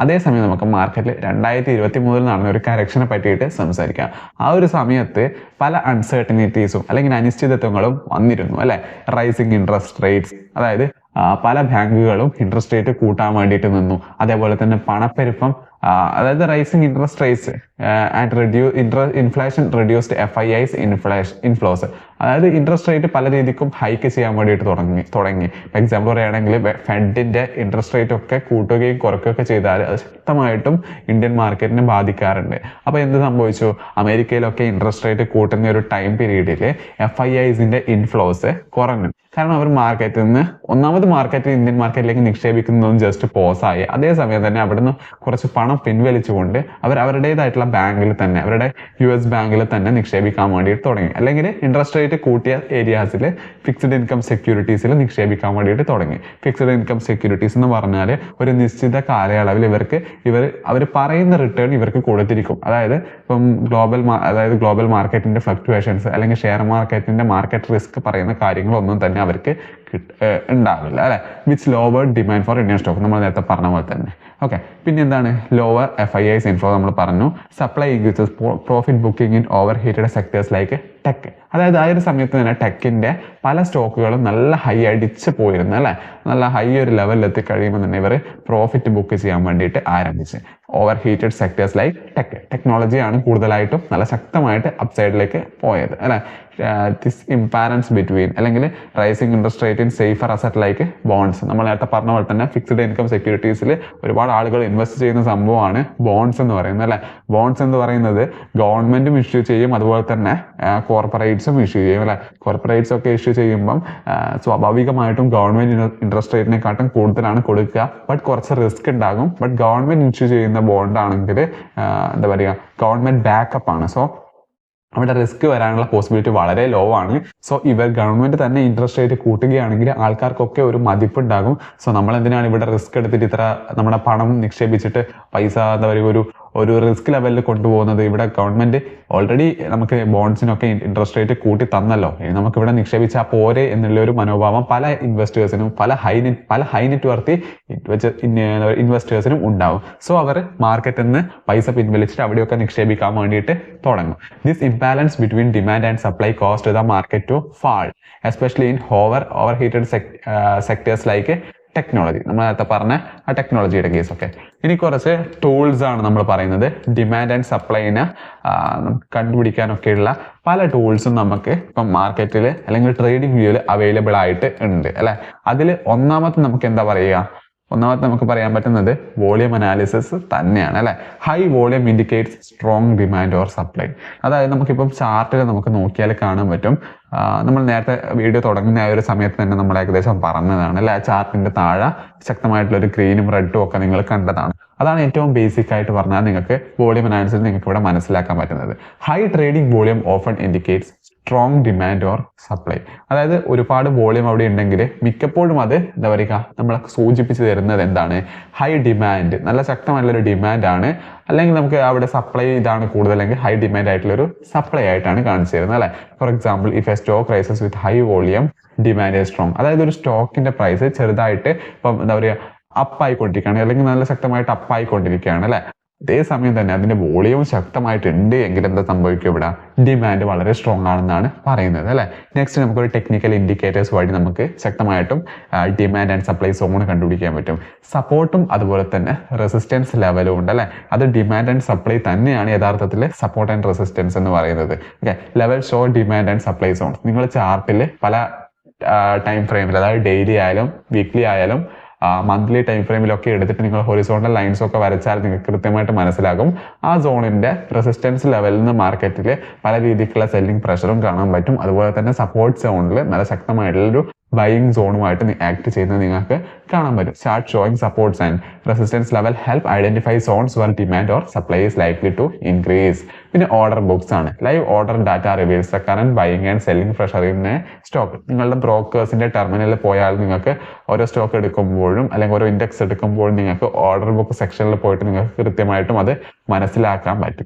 അതേസമയം നമുക്ക് മാർക്കറ്റിൽ 2023 നടന്ന ഒരു കറക്ഷനെ പറ്റിയിട്ട് സംസാരിക്കാം. ആ ഒരു സമയത്ത് പല അൺസർട്ടനിറ്റീസും അല്ലെങ്കിൽ അനിശ്ചിതത്വങ്ങളും വന്നിരുന്നു അല്ലെ. റൈസിങ് ഇൻട്രസ്റ്റ് റേറ്റ്സ്, അതായത് പല ബാങ്കുകളും ഇൻട്രസ്റ്റ് റേറ്റ് കൂട്ടാൻ വേണ്ടിയിട്ട് നിന്നു. അതേപോലെ തന്നെ പണപ്പെരുപ്പം, അതായത് rising interest rates and inflation reduced FIIs inflows, അതായത് ഇൻട്രസ്റ്റ് റേറ്റ് പല രീതിക്കും ഹൈക്ക് ചെയ്യാൻ വേണ്ടിയിട്ട് തുടങ്ങി. എക്സാമ്പിൾ പറയുകയാണെങ്കിൽ ഫെഡിന്റെ ഇൻട്രസ്റ്റ് റേറ്റ് ഒക്കെ കൂട്ടുകയും കുറയ്ക്കുകയൊക്കെ ചെയ്താൽ അത് ശക്തമായിട്ടും ഇന്ത്യൻ മാർക്കറ്റിനെ ബാധിക്കാറുണ്ട്. അപ്പോൾ എന്ത് സംഭവിച്ചു? അമേരിക്കയിലൊക്കെ ഇൻട്രസ്റ്റ് റേറ്റ് കൂട്ടുന്ന ഒരു ടൈം പീരീഡിൽ FIIസിന്റെ ഇൻഫ്ലോസ് കുറഞ്ഞു. കാരണം അവർ മാർക്കറ്റിൽ നിന്ന് മാർക്കറ്റ് ഇന്ത്യൻ മാർക്കറ്റിലേക്ക് നിക്ഷേപിക്കുന്നതും ജസ്റ്റ് പോസായി. അതേസമയം തന്നെ അവിടുന്ന് കുറച്ച് പണം പിൻവലിച്ചുകൊണ്ട് അവരുടേതായിട്ടുള്ള ബാങ്കിൽ തന്നെ, അവരുടെ US ബാങ്കിൽ തന്നെ നിക്ഷേപിക്കാൻ വേണ്ടിയിട്ട് തുടങ്ങി. അല്ലെങ്കിൽ ഇൻട്രസ്റ്റ് റേറ്റ് കൂട്ടിയ ഏരിയാസിൽ ഫിക്സ്ഡ് ഇൻകം സെക്യൂരിറ്റീസിൽ നിക്ഷേപിക്കാൻ വേണ്ടിയിട്ട് തുടങ്ങി. ഫിക്സ്ഡ് ഇൻകം സെക്യൂരിറ്റീസ് എന്ന് പറഞ്ഞാൽ ഒരു നിശ്ചിത കാലയളവിൽ അവർ പറയുന്ന റിട്ടേൺ ഇവർക്ക് കൊടുത്തിരിക്കും. അതായത് ഇപ്പം ഗ്ലോബൽ മാർക്കറ്റിന്റെ ഫ്ലക്ച്വേഷൻസ് അല്ലെങ്കിൽ ഷെയർ മാർക്കറ്റിന്റെ മാർക്കറ്റ് റിസ്ക് പറയുന്ന കാര്യങ്ങളൊന്നും തന്നെ അവർക്ക് ഉണ്ടാവില്ല അല്ലെ. Which lower demand for Indian stock, നമ്മൾ നേരത്തെ പറഞ്ഞ പോലെ തന്നെ. ഓക്കെ, പിന്നെ എന്താണ് ലോവർ FIIs ഇൻഫ്ലോ നമ്മൾ പറഞ്ഞു. Supply increases profit booking in over heated sectors like tech, അതായത് ആ ഒരു സമയത്ത് തന്നെ ടെക്കിന്റെ പല സ്റ്റോക്കുകളും നല്ല ഹൈ അടിച്ച് പോയിരുന്നു അല്ലെ. നല്ല ഹൈ ഒരു ലെവലിൽ എത്തിക്കഴിയുമ്പോൾ തന്നെ ഇവർ പ്രോഫിറ്റ് ബുക്ക് ചെയ്യാൻ വേണ്ടിയിട്ട് ആരംഭിച്ച്. ഓവർ ഹീറ്റഡ് സെക്ടേഴ്സ് ലൈക്ക് ടെക്നോളജിയാണ് കൂടുതലായിട്ടും നല്ല ശക്തമായിട്ട് അപ്സൈഡിലേക്ക് പോയത് അല്ലെ. ദിസ് ഇംപാരൻസ് ബിറ്റ്വീൻ, അല്ലെങ്കിൽ rising interest rate in safer asset like bonds, നമ്മൾ നേരത്തെ പറഞ്ഞ പോലെ തന്നെ ഫിക്സ്ഡ് ഇൻകം സെക്യൂരിറ്റീസിൽ ഒരുപാട് ആളുകൾ ഇൻവെസ്റ്റ് ചെയ്യുന്ന സംഭവമാണ് ബോൺസ് എന്ന് പറയുന്നത് അല്ലെ. ബോൺസ് എന്ന് പറയുന്നത് ഗവൺമെന്റും ഇഷ്യൂ ചെയ്യും, അതുപോലെ തന്നെ കോർപ്പറേറ്റ്സും ഇഷ്യൂ ചെയ്യും അല്ലെ. കോർപ്പറേറ്റ്സ് ഒക്കെ ഇഷ്യൂ ചെയ്യുമ്പം സ്വാഭാവികമായിട്ടും ഗവൺമെന്റ് ഇൻട്രസ്റ്റ് റേറ്റിനെക്കാട്ടും കൂടുതലാണ് കൊടുക്കുക. ബട്ട് കുറച്ച് റിസ്ക് ഉണ്ടാകും. ബട്ട് ഗവൺമെന്റ് ഇഷ്യൂ ചെയ്യുന്ന ബോണ്ട് ആണെങ്കിൽ എന്താ പറയുക, ഗവൺമെന്റ് ബാക്കപ്പ് ആണ്. സോ അവിടെ റിസ്ക് വരാനുള്ള പോസിബിലിറ്റി വളരെ ലോ ആണ്. സോ ഗവൺമെന്റ് തന്നെ ഇൻട്രസ്റ്റ് റേറ്റ് കൂട്ടുകയാണെങ്കിൽ ആൾക്കാർക്കൊക്കെ ഒരു മതിപ്പുണ്ടാകും. സോ നമ്മൾ എന്തിനാണ് ഇവിടെ റിസ്ക് എടുത്തിട്ട് ഇത്ര നമ്മുടെ പണം നിക്ഷേപിച്ചിട്ട് പൈസ എന്താ പറയുക ഒരു റിസ്ക് ലെവലിൽ കൊണ്ടുപോകുന്നത്? ഇവിടെ ഗവൺമെന്റ് ഓൾറെഡി നമുക്ക് ബോൺസിനൊക്കെ ഇൻട്രസ്റ്റ് റേറ്റ് കൂട്ടി തന്നല്ലോ, നമുക്ക് ഇവിടെ നിക്ഷേപിച്ചാൽ പോരെ എന്നുള്ള ഒരു മനോഭാവം പല ഇൻവെസ്റ്റേഴ്സിനും പല ഹൈ നെറ്റ് വർത്തി ഇൻവെസ്റ്റേഴ്സിനും ഉണ്ടാവും. സോ അവർ മാർക്കറ്റിൽ നിന്ന് പൈസ പിൻവലിച്ചിട്ട് അവിടെയൊക്കെ നിക്ഷേപിക്കാൻ വേണ്ടിയിട്ട് തുടങ്ങും. This imbalance between demand and supply caused the market to fall, especially in overheated sectors like technology. നമ്മൾ നേരത്തെ പറഞ്ഞ ആ ടെക്നോളജിയുടെ കേസൊക്കെ. ഇനി കുറച്ച് ടൂൾസ് ആണ് നമ്മൾ പറയുന്നത്. ഡിമാൻഡ് ആൻഡ് സപ്ലൈനെ കണ്ടുപിടിക്കാനൊക്കെയുള്ള പല ടൂൾസും നമുക്ക് ഇപ്പം മാർക്കറ്റിൽ അല്ലെങ്കിൽ ട്രേഡിംഗ് വ്യൂവിൽ അവൈലബിൾ ആയിട്ട് ഉണ്ട് അല്ലെ. അതിൽ ഒന്നാമത്തെ നമുക്ക് പറയാൻ പറ്റുന്നത് വോളിയം അനാലിസിസ് തന്നെയാണ് അല്ലെ. High volume indicates strong demand or supply. അതായത് നമുക്കിപ്പം ചാർട്ടിൽ നമുക്ക് നോക്കിയാൽ കാണാൻ പറ്റും. നമ്മൾ നേരത്തെ വീഡിയോ തുടങ്ങുന്ന ആ ഒരു സമയത്ത് തന്നെ നമ്മൾ ഏകദേശം പറഞ്ഞതാണ് അല്ലെ. ചാർട്ടിന്റെ താഴെ ശക്തമായിട്ടുള്ള ഒരു ഗ്രീനും റെഡും ഒക്കെ നിങ്ങൾ കണ്ടതാണ്. അതാണ് ഏറ്റവും ബേസിക് ആയിട്ട് പറഞ്ഞാൽ നിങ്ങൾക്ക് വോളിയം അനാലിസിസ് നിങ്ങൾക്ക് ഇവിടെ മനസ്സിലാക്കാൻ പറ്റുന്നത്. High trading volume often indicates strong demand or supply. അതായത് ഒരുപാട് വോളിയം അവിടെ ഉണ്ടെങ്കിൽ മിക്കപ്പോഴും അത് എന്താ പറയുക നമ്മളെ സൂചിപ്പിച്ച് തരുന്നത് എന്താണ്? ഹൈ ഡിമാൻഡ്, നല്ല ശക്തമായിട്ടുള്ളൊരു ഡിമാൻഡ് ആണ്. അല്ലെങ്കിൽ നമുക്ക് അവിടെ സപ്ലൈ ഇതാണ് കൂടുതലെങ്കിൽ ഹൈ ഡിമാൻഡ് ആയിട്ടുള്ളൊരു സപ്ലൈ ആയിട്ടാണ് കാണിച്ചു തരുന്നത് അല്ലെ. For example, if A stock rises with high volume demand is strong. അതായത് ഒരു സ്റ്റോക്കിന്റെ പ്രൈസ് ചെറുതായിട്ട് ഇപ്പം എന്താ പറയുക അപ്പായിക്കൊണ്ടിരിക്കുകയാണ് അല്ലെങ്കിൽ നല്ല ശക്തമായിട്ട് അപ്പായിക്കൊണ്ടിരിക്കുകയാണ് അല്ലെ. അതേസമയം തന്നെ അതിന്റെ വോളിയം ശക്തമായിട്ടുണ്ട് എങ്കിൽ എന്താ സംഭവിക്കും? ഇവിടെ ഡിമാൻഡ് വളരെ സ്ട്രോങ് ആണെന്നാണ് പറയുന്നത് അല്ലെ. നെക്സ്റ്റ് നമുക്കൊരു ടെക്നിക്കൽ ഇൻഡിക്കേറ്റേഴ്സ് വഴി നമുക്ക് ശക്തമായിട്ടും ഡിമാൻഡ് ആൻഡ് സപ്ലൈ സോൺ കണ്ടുപിടിക്കാൻ പറ്റും. സപ്പോർട്ടും അതുപോലെ തന്നെ റെസിസ്റ്റൻസ് ലെവലും ഉണ്ട് അല്ലെ. അത് ഡിമാൻഡ് ആൻഡ് സപ്ലൈ തന്നെയാണ് യഥാർത്ഥത്തിൽ സപ്പോർട്ട് ആൻഡ് റെസിസ്റ്റൻസ് എന്ന് പറയുന്നത്. Okay, level show demand and supply zone. നിങ്ങൾ ചാർട്ടിൽ പല ടൈം ഫ്രെയിമിൽ, അതായത് ഡെയിലി ആയാലും വീക്ക്ലി ആയാലും മന്ത്ലി ടൈം ഫ്രെയിമിലൊക്കെ എടുത്തിട്ട് നിങ്ങൾ ഹൊറിസോണ്ടൽ ലൈൻസ് ഒക്കെ വരച്ചാൽ നിങ്ങൾക്ക് കൃത്യമായിട്ട് മനസ്സിലാകും ആ സോണിന്റെ റെസിസ്റ്റൻസ് ലെവലിൽ നിന്ന് മാർക്കറ്റിൽ പല രീതിക്കുള്ള സെല്ലിംഗ് പ്രഷറും കാണാൻ പറ്റും. അതുപോലെ തന്നെ സപ്പോർട്ട് സോണിൽ നല്ല ശക്തമായിട്ടുള്ളൊരു ബൈയിങ് സോണുമായിട്ട് ആക്ട് ചെയ്യുന്നത് നിങ്ങൾക്ക് കാണാൻ പറ്റും. Start showing supports and resistance level help identify zones where demand or supply is likely to increase. പിന്നെ ഓർഡർ ബുക്സ് ആണ്. Live order data reveals the current buying and selling pressure in a stock. നിങ്ങളുടെ ബ്രോക്കേഴ്സിന്റെ ടെർമിനലിൽ പോയാൽ നിങ്ങൾക്ക് ഓരോ stock എടുക്കുമ്പോഴും അല്ലെങ്കിൽ ഓരോ ഇൻഡെക്സ് എടുക്കുമ്പോഴും നിങ്ങൾക്ക് ഓർഡർ ബുക്ക് സെക്ഷനിൽ പോയിട്ട് നിങ്ങൾക്ക് കൃത്യമായിട്ടും അത് മനസ്സിലാക്കാൻ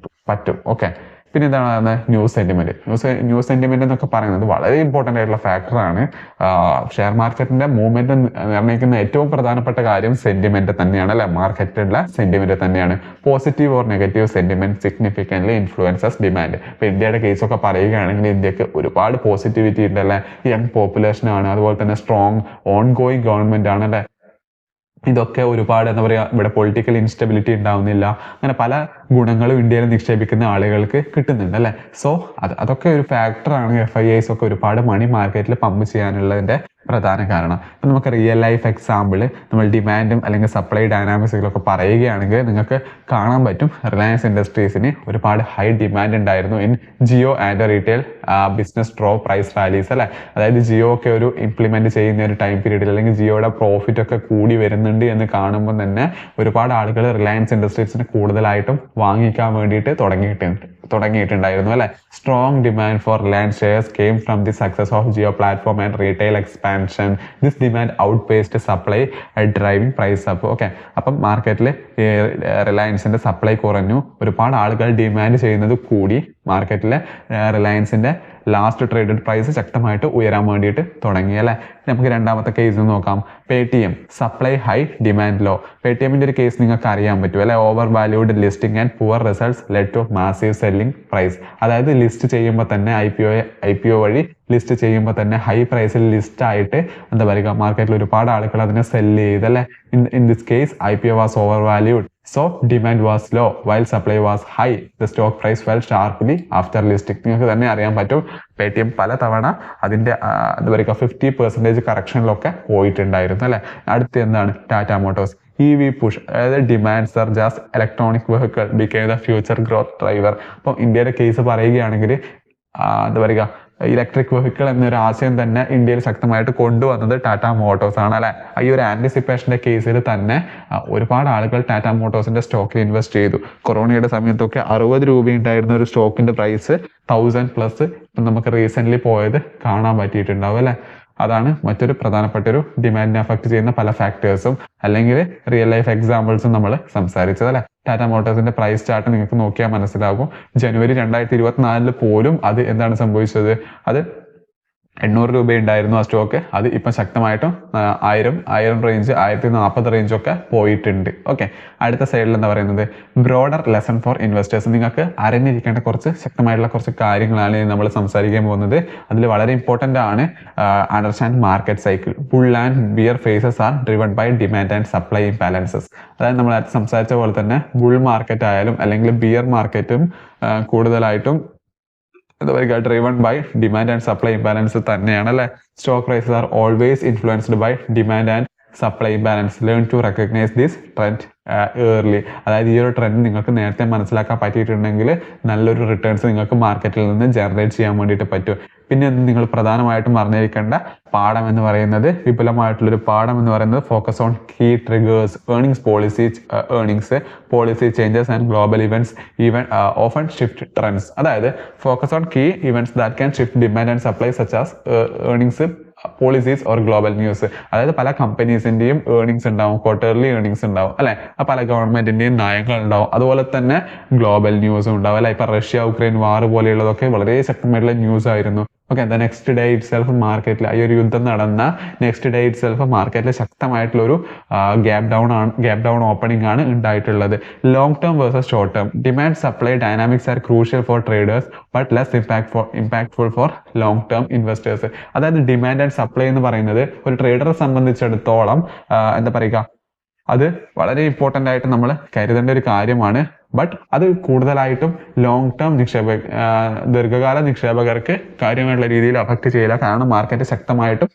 പറ്റും. ഓക്കെ, പിന്നെ എന്താണ് ന്യൂസ് സെന്റിമെന്റ്. ന്യൂസ് സെന്റിമെന്റ് എന്നൊക്കെ പറയുന്നത് വളരെ ഇമ്പോർട്ടൻ്റ് ആയിട്ടുള്ള ഫാക്ടറാണ്. ഷെയർ മാർക്കറ്റിന്റെ മൂവ്മെന്റ് നിർണ്ണയിക്കുന്ന ഏറ്റവും പ്രധാനപ്പെട്ട കാര്യം സെന്റിമെന്റ് തന്നെയാണ് അല്ലെ. മാർക്കറ്റിലുള്ള സെന്റിമെന്റ് തന്നെയാണ്. Positive or negative sentiment significantly influences demand. ഇപ്പൊ ഇന്ത്യയുടെ കേസൊക്കെ പറയുകയാണെങ്കിൽ ഇന്ത്യക്ക് ഒരുപാട് പോസിറ്റിവിറ്റി ഉണ്ട് അല്ലെ. യങ് പോപ്പുലേഷൻ ആണ്, അതുപോലെ തന്നെ സ്ട്രോങ് ഓൺ ഗോയിങ് ഗവൺമെന്റ് ആണ് അല്ലെ. ഇതൊക്കെ ഒരുപാട് എന്താ പറയുക, ഇവിടെ പൊളിറ്റിക്കൽ ഇൻസ്റ്റബിലിറ്റി ഉണ്ടാവുന്നില്ല. അങ്ങനെ പല ഗുണങ്ങളും ഇന്ത്യയിൽ നിക്ഷേപിക്കുന്ന ആളുകൾക്ക് കിട്ടുന്നുണ്ട് അല്ലെ. സോ അതൊക്കെ ഒരു ഫാക്ടറാണ്. FIIs ഒക്കെ ഒരുപാട് മണി മാർക്കറ്റിൽ പമ്പ് ചെയ്യാനുള്ളതിന്റെ പ്രധാന കാരണം. ഇപ്പം നമുക്ക് റിയൽ ലൈഫ് എക്സാമ്പിൾ നമ്മൾ ഡിമാൻഡും അല്ലെങ്കിൽ സപ്ലൈ ഡൈനാമിക്സുകളൊക്കെ പറയുകയാണെങ്കിൽ നിങ്ങൾക്ക് കാണാൻ പറ്റും റിലയൻസ് ഇൻഡസ്ട്രീസിന് ഒരുപാട് ഹൈ ഡിമാൻഡ് ഉണ്ടായിരുന്നു in Jio and retail business draw price rallies അല്ലെ. അതായത് ജിയോ ഒക്കെ ഒരു ഇംപ്ലിമെന്റ് ചെയ്യുന്ന ഒരു ടൈം പീരീഡിൽ അല്ലെങ്കിൽ ജിയോയുടെ പ്രോഫിറ്റ് ഒക്കെ കൂടി വരുന്നുണ്ട് എന്ന് കാണുമ്പോൾ തന്നെ ഒരുപാട് ആളുകൾ റിലയൻസ് ഇൻഡസ്ട്രീസിന് കൂടുതലായിട്ടും വാങ്ങിക്കാൻ വേണ്ടിയിട്ട് തുടങ്ങിയിട്ടുണ്ടായിരുന്നു അല്ലെ. Strong demand for Reliance shares came from the success of Jio platform and retail expansion. This demand outpaced supply driving price up. Okay, അപ്പം മാർക്കറ്റിൽ റിലയൻസിന്റെ സപ്ലൈ കുറഞ്ഞു, ഒരുപാട് ആളുകൾ ഡിമാൻഡ് ചെയ്യുന്നത് കൂടി, മാർക്കറ്റിലെ റിലയൻസിന്റെ ലാസ്റ്റ് ട്രേഡഡ് പ്രൈസ് ശക്തമായിട്ട് ഉയരാൻ വേണ്ടിയിട്ട് തുടങ്ങി അല്ലെ. നമുക്ക് രണ്ടാമത്തെ കേസ് നോക്കാം. Paytm supply high demand low. പേടിഎമ്മിന്റെ ഒരു കേസ് നിങ്ങൾക്ക് അറിയാൻ പറ്റും അല്ലെ. Overvalued listing and poor results led to massive selling price. അതായത് ലിസ്റ്റ് ചെയ്യുമ്പോൾ തന്നെ IPO വഴി ലിസ്റ്റ് ചെയ്യുമ്പോൾ തന്നെ ഹൈ പ്രൈസിൽ ലിസ്റ്റ് ആയിട്ട് എന്താ പറയുക മാർക്കറ്റിൽ ഒരുപാട് ആളുകൾ അതിനെ സെല്ല് ചെയ്തല്ലേ. In this case IPO was over valued, so demand was low while supply was high. The stock price fell sharply after listing. നിങ്ങൾക്ക് തന്നെ അറിയാൻ പറ്റും പേടിഎം പല തവണ അതിന്റെ എന്താ പറയുക 50% കറക്ഷനിലൊക്കെ പോയിട്ടുണ്ടായിരുന്നു അല്ലെ. അടുത്ത് എന്താണ് ടാറ്റ മോട്ടോഴ്സ് EV പുഷ്, അതായത് demand surge as electronic vehicle became the future growth driver. അപ്പം ഇന്ത്യയുടെ കേസ് പറയുകയാണെങ്കിൽ എന്താ പറയുക ഇലക്ട്രിക് വെഹിക്കിൾ എന്നൊരു ആശയം തന്നെ ഇന്ത്യയിൽ ശക്തമായിട്ട് കൊണ്ടുവന്നത് ടാറ്റ മോട്ടോഴ്സ് ആണ് അല്ലെ. ഈ ഒരു ആന്റിസിപ്പേഷന്റെ കേസിൽ തന്നെ ഒരുപാട് ആളുകൾ ടാറ്റ മോട്ടോഴ്സിന്റെ സ്റ്റോക്കിൽ ഇൻവെസ്റ്റ് ചെയ്തു. കൊറോണയുടെ സമയത്തൊക്കെ 60 രൂപ ഉണ്ടായിരുന്ന ഒരു സ്റ്റോക്കിന്റെ പ്രൈസ് 1000+ ഇപ്പം നമുക്ക് റീസെന്റ് പോയത് കാണാൻ പറ്റിയിട്ടുണ്ടാവും അല്ലെ. അതാണ് മറ്റൊരു പ്രധാനപ്പെട്ട ഒരു ഡിമാൻഡിനെ അഫക്ട് ചെയ്യുന്ന പല ഫാക്ടേഴ്സും അല്ലെങ്കിൽ റിയൽ ലൈഫ് എക്സാമ്പിൾസും നമ്മൾ സംസാരിച്ചത് അല്ലെ. ടാറ്റ മോട്ടോഴ്സിന്റെ പ്രൈസ് ചാർട്ട് നിങ്ങൾക്ക് നോക്കിയാൽ മനസ്സിലാകും. ജനുവരി 2024 പോലും അത് എന്താണ് സംഭവിച്ചത്, അത് 800 രൂപ ഉണ്ടായിരുന്നു ആ സ്റ്റോക്ക്. അത് ഇപ്പം ശക്തമായിട്ടും 1000 റേഞ്ച് 1040 റേഞ്ചൊക്കെ പോയിട്ടുണ്ട്. ഓക്കെ, അടുത്ത സൈഡിൽ എന്താ പറയുന്നത്, ബ്രോഡർ ലെസൺ ഫോർ ഇൻവെസ്റ്റേഴ്സ്. നിങ്ങൾക്ക് അറിഞ്ഞിരിക്കേണ്ട കുറച്ച് ശക്തമായിട്ടുള്ള കുറച്ച് കാര്യങ്ങളാണ് നമ്മൾ സംസാരിക്കാൻ പോകുന്നത്. അതിൽ വളരെ ഇമ്പോർട്ടൻ്റ് ആണ് understand market cycle. Bull and bear phases are driven by demand and supply imbalances. അതായത് നമ്മൾ സംസാരിച്ച പോലെ തന്നെ ബുൾ മാർക്കറ്റ് ആയാലും അല്ലെങ്കിൽ ബിയർ മാർക്കറ്റും കൂടുതലായിട്ടും എന്താ പറയുക driven by demand and supply imbalance തന്നെയാണ് അല്ലെ. Stock prices are always influenced by demand and supply imbalance. Learn to recognise this trend early. അതായത് ഈ ഒരു ട്രെൻഡ് നിങ്ങൾക്ക് നേരത്തെ മനസ്സിലാക്കാൻ പറ്റിയിട്ടുണ്ടെങ്കിൽ നല്ലൊരു റിട്ടേൺസ് നിങ്ങൾക്ക് മാർക്കറ്റിൽ നിന്ന് ജനറേറ്റ് ചെയ്യാൻ വേണ്ടിയിട്ട് പറ്റും. പിന്നെ നിങ്ങൾ പ്രധാനമായിട്ടും അറിഞ്ഞിരിക്കേണ്ട പാഠം എന്ന് പറയുന്നത്, വിപുലമായിട്ടുള്ളൊരു പാഠം എന്ന് പറയുന്നത് focus on key triggers, earnings policy changes and global events often shift trends. അതായത് focus on key events that can shift demand and supply such as earnings, policies or global news. അതായത് പല കമ്പനീസിന്റെയും ഏർണിങ്സ് ഉണ്ടാവും, quarterly earnings ഉണ്ടാവും അല്ലെ. പല ഗവൺമെന്റിന്റെയും നയങ്ങൾ ഉണ്ടാവും, അതുപോലെ തന്നെ ഗ്ലോബൽ ന്യൂസും ഉണ്ടാവും അല്ലെ. ഇപ്പൊ റഷ്യ യുക്രൈൻ വാർ പോലെയുള്ളതൊക്കെ വളരെ ശക്തമായിട്ടുള്ള ന്യൂസ് ആയിരുന്നു. Okay, next day it self മാർക്കറ്റിൽ ഈ ഒരു യുദ്ധം നടന്ന നെക്സ്റ്റ് ഡേ ഇറ്റ് സെൽഫ് മാർക്കറ്റിൽ ശക്തമായിട്ടുള്ള ഒരു ഗ്യാപ് ഡൗൺ ഓപ്പണിംഗ് ആണ് ഉണ്ടായിട്ടുള്ളത്. Long term versus short term demand supply dynamics are crucial for traders but less impactful four long term investors. അതായത് ഡിമാൻഡ് ആൻഡ് സപ്ലൈ എന്ന് പറയുന്നത് ഒരു ട്രേഡറെ സംബന്ധിച്ചിടത്തോളം എന്താ പറയുക, അത് വളരെ ഇമ്പോർട്ടൻ്റ് ആയിട്ട് നമ്മൾ കരുതേണ്ട ഒരു കാര്യമാണ്. ബട്ട് അത് കൂടുതലായിട്ടും ലോങ് ടേം ദീർഘകാല നിക്ഷേപകർക്ക് കാര്യമായിട്ടുള്ള രീതിയിൽ അഫക്റ്റ് ചെയ്യില്ല. കാരണം മാർക്കറ്റ് ശക്തമായിട്ടും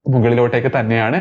മുകളിലോട്ടേക്ക് തന്നെയാണ്.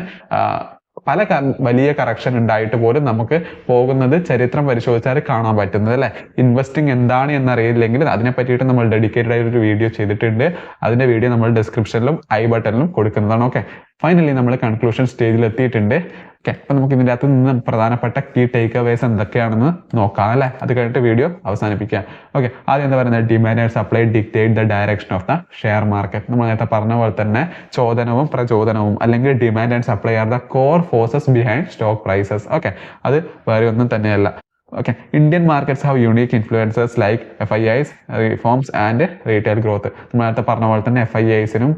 പല വലിയ കറക്ഷൻ ഉണ്ടായിട്ട് പോലും നമുക്ക് പോകുന്നത് ചരിത്രം പരിശോധിച്ചാൽ കാണാൻ പറ്റുന്നത് അല്ലെ. ഇൻവെസ്റ്റിംഗ് എന്താണ് എന്നറിയില്ലെങ്കിൽ അതിനെ പറ്റിയിട്ട് നമ്മൾ ഡെഡിക്കേറ്റഡ് ആയിട്ട് ഒരു വീഡിയോ ചെയ്തിട്ടുണ്ട്. അതിന്റെ വീഡിയോ നമ്മൾ ഡിസ്ക്രിപ്ഷനിലും ഐ ബട്ടണിലും കൊടുക്കുന്നതാണ്. ഓക്കെ, ഫൈനലി നമ്മൾ കൺക്ലൂഷൻ സ്റ്റേജിൽ എത്തിയിട്ടുണ്ട്. ഓക്കെ, അപ്പൊ നമുക്ക് ഇതിൻ്റെ അകത്ത് നിന്ന് പ്രധാനപ്പെട്ട കീ ടേക്ക് അവേസ് എന്തൊക്കെയാണെന്ന് നോക്കാം അല്ലെ. അത് കഴിഞ്ഞിട്ട് വീഡിയോ അവസാനിപ്പിക്കാം. ഓക്കെ, ആദ്യം എന്താ പറയുന്നത്, demand and supply dictate the direction of the share market. നമ്മൾ നേരത്തെ പറഞ്ഞ പോലെ തന്നെ ചോദനവും പ്രചോദനവും അല്ലെങ്കിൽ demand and supply are the core forces behind stock prices. Okay, അത് വേറെ ഒന്നും തന്നെയല്ല. Okay, Indian markets have unique influences like FIIs, reforms and retail growth. നേരത്തെ പറഞ്ഞ പോലെ തന്നെ FIIസിനും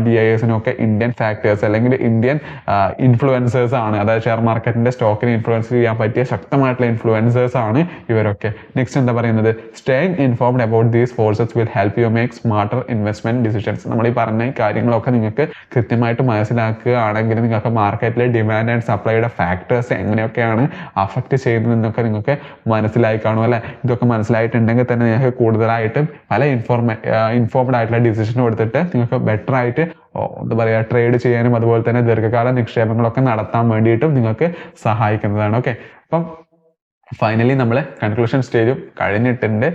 DIIസിനും ഒക്കെ ഇന്ത്യൻ ഫാക്ടേഴ്സ് അല്ലെങ്കിൽ ഇന്ത്യൻ ഇൻഫ്ലുവൻസേഴ്സ് ആണ്. അതായത് ഷെയർ മാർക്കറ്റിന്റെ സ്റ്റോക്കിനെ ഇൻഫ്ലുവൻസ് ചെയ്യാൻ പറ്റിയ ശക്തമായിട്ടുള്ള ഇൻഫ്ലുവൻസേഴ്സ് ആണ് ഇവരൊക്കെ. നെക്സ്റ്റ് എന്താ പറയുന്നത്, staying informed about these forces will help you make smarter investment decisions. നമ്മൾ ഈ പറഞ്ഞ കാര്യങ്ങളൊക്കെ നിങ്ങൾക്ക് കൃത്യമായിട്ട് മനസ്സിലാക്കുകയാണെങ്കിൽ നിങ്ങൾക്ക് മാർക്കറ്റിലെ ഡിമാൻഡ് ആൻഡ് സപ്ലൈയുടെ ഫാക്ടേഴ്സ് എങ്ങനെയൊക്കെയാണ് അഫക്റ്റ് ചെയ്യുന്നതെന്നൊക്കെ നിങ്ങൾക്ക് മനസ്സിലായി കാണും അല്ലെ. ഇതൊക്കെ മനസ്സിലായിട്ടുണ്ടെങ്കിൽ തന്നെ നിങ്ങൾക്ക് കൂടുതലായിട്ടും പല ഇൻഫോംഡ് ആയിട്ടുള്ള ഡിസിഷൻ എടുത്തിട്ട് നിങ്ങൾക്ക് ബെറ്റർ ആയിട്ട് എന്താ പറയുക ട്രേഡ് ചെയ്യാനും അതുപോലെ തന്നെ ദീർഘകാല നിക്ഷേപങ്ങളൊക്കെ നടത്താൻ വേണ്ടിയിട്ടും നിങ്ങൾക്ക് സഹായിക്കുന്നതാണ്. ഓക്കെ, അപ്പം ഫൈനലി നമ്മൾ കൺക്ലൂഷൻ സ്റ്റേജും കഴിഞ്ഞിട്ടുണ്ട്.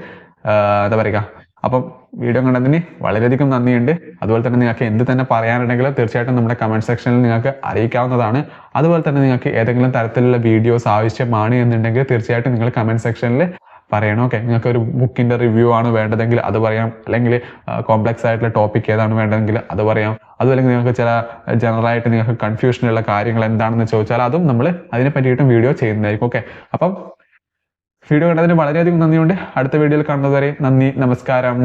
എന്താ പറയുക, അപ്പം വീഡിയോ കണ്ടതിന് വളരെയധികം നന്ദിയുണ്ട്. അതുപോലെ തന്നെ നിങ്ങൾക്ക് എന്ത് തന്നെ പറയാനുണ്ടെങ്കിൽ തീർച്ചയായിട്ടും നമ്മുടെ കമന്റ് സെക്ഷനിൽ നിങ്ങൾക്ക് അറിയിക്കാവുന്നതാണ്. അതുപോലെ തന്നെ നിങ്ങൾക്ക് ഏതെങ്കിലും തരത്തിലുള്ള വീഡിയോസ് ആവശ്യമാണ് എന്നുണ്ടെങ്കിൽ തീർച്ചയായിട്ടും നിങ്ങൾ കമന്റ് സെക്ഷനിൽ പറയണം. ഓക്കെ, നിങ്ങൾക്ക് ഒരു ബുക്കിന്റെ റിവ്യൂ ആണ് വേണ്ടതെങ്കിൽ അത് പറയാം, അല്ലെങ്കിൽ കോംപ്ലക്സ് ആയിട്ടുള്ള ടോപ്പിക് ഏതാണ് വേണ്ടതെങ്കിൽ അത് പറയാം. അതുമല്ലെങ്കിൽ നിങ്ങൾക്ക് ചില ജനറൽ ആയിട്ട് നിങ്ങൾക്ക് കൺഫ്യൂഷനുള്ള കാര്യങ്ങൾ എന്താണെന്ന് ചോദിച്ചാൽ അതും നമ്മൾ അതിനെ പറ്റിയിട്ടും വീഡിയോ ചെയ്യുന്നതായിരിക്കും. ഓക്കെ, അപ്പം വീഡിയോ കണ്ടതിന് വളരെയധികം നന്ദിയുണ്ട്. അടുത്ത വീഡിയോയിൽ കാണുന്നതുവരെ നന്ദി, നമസ്കാരം.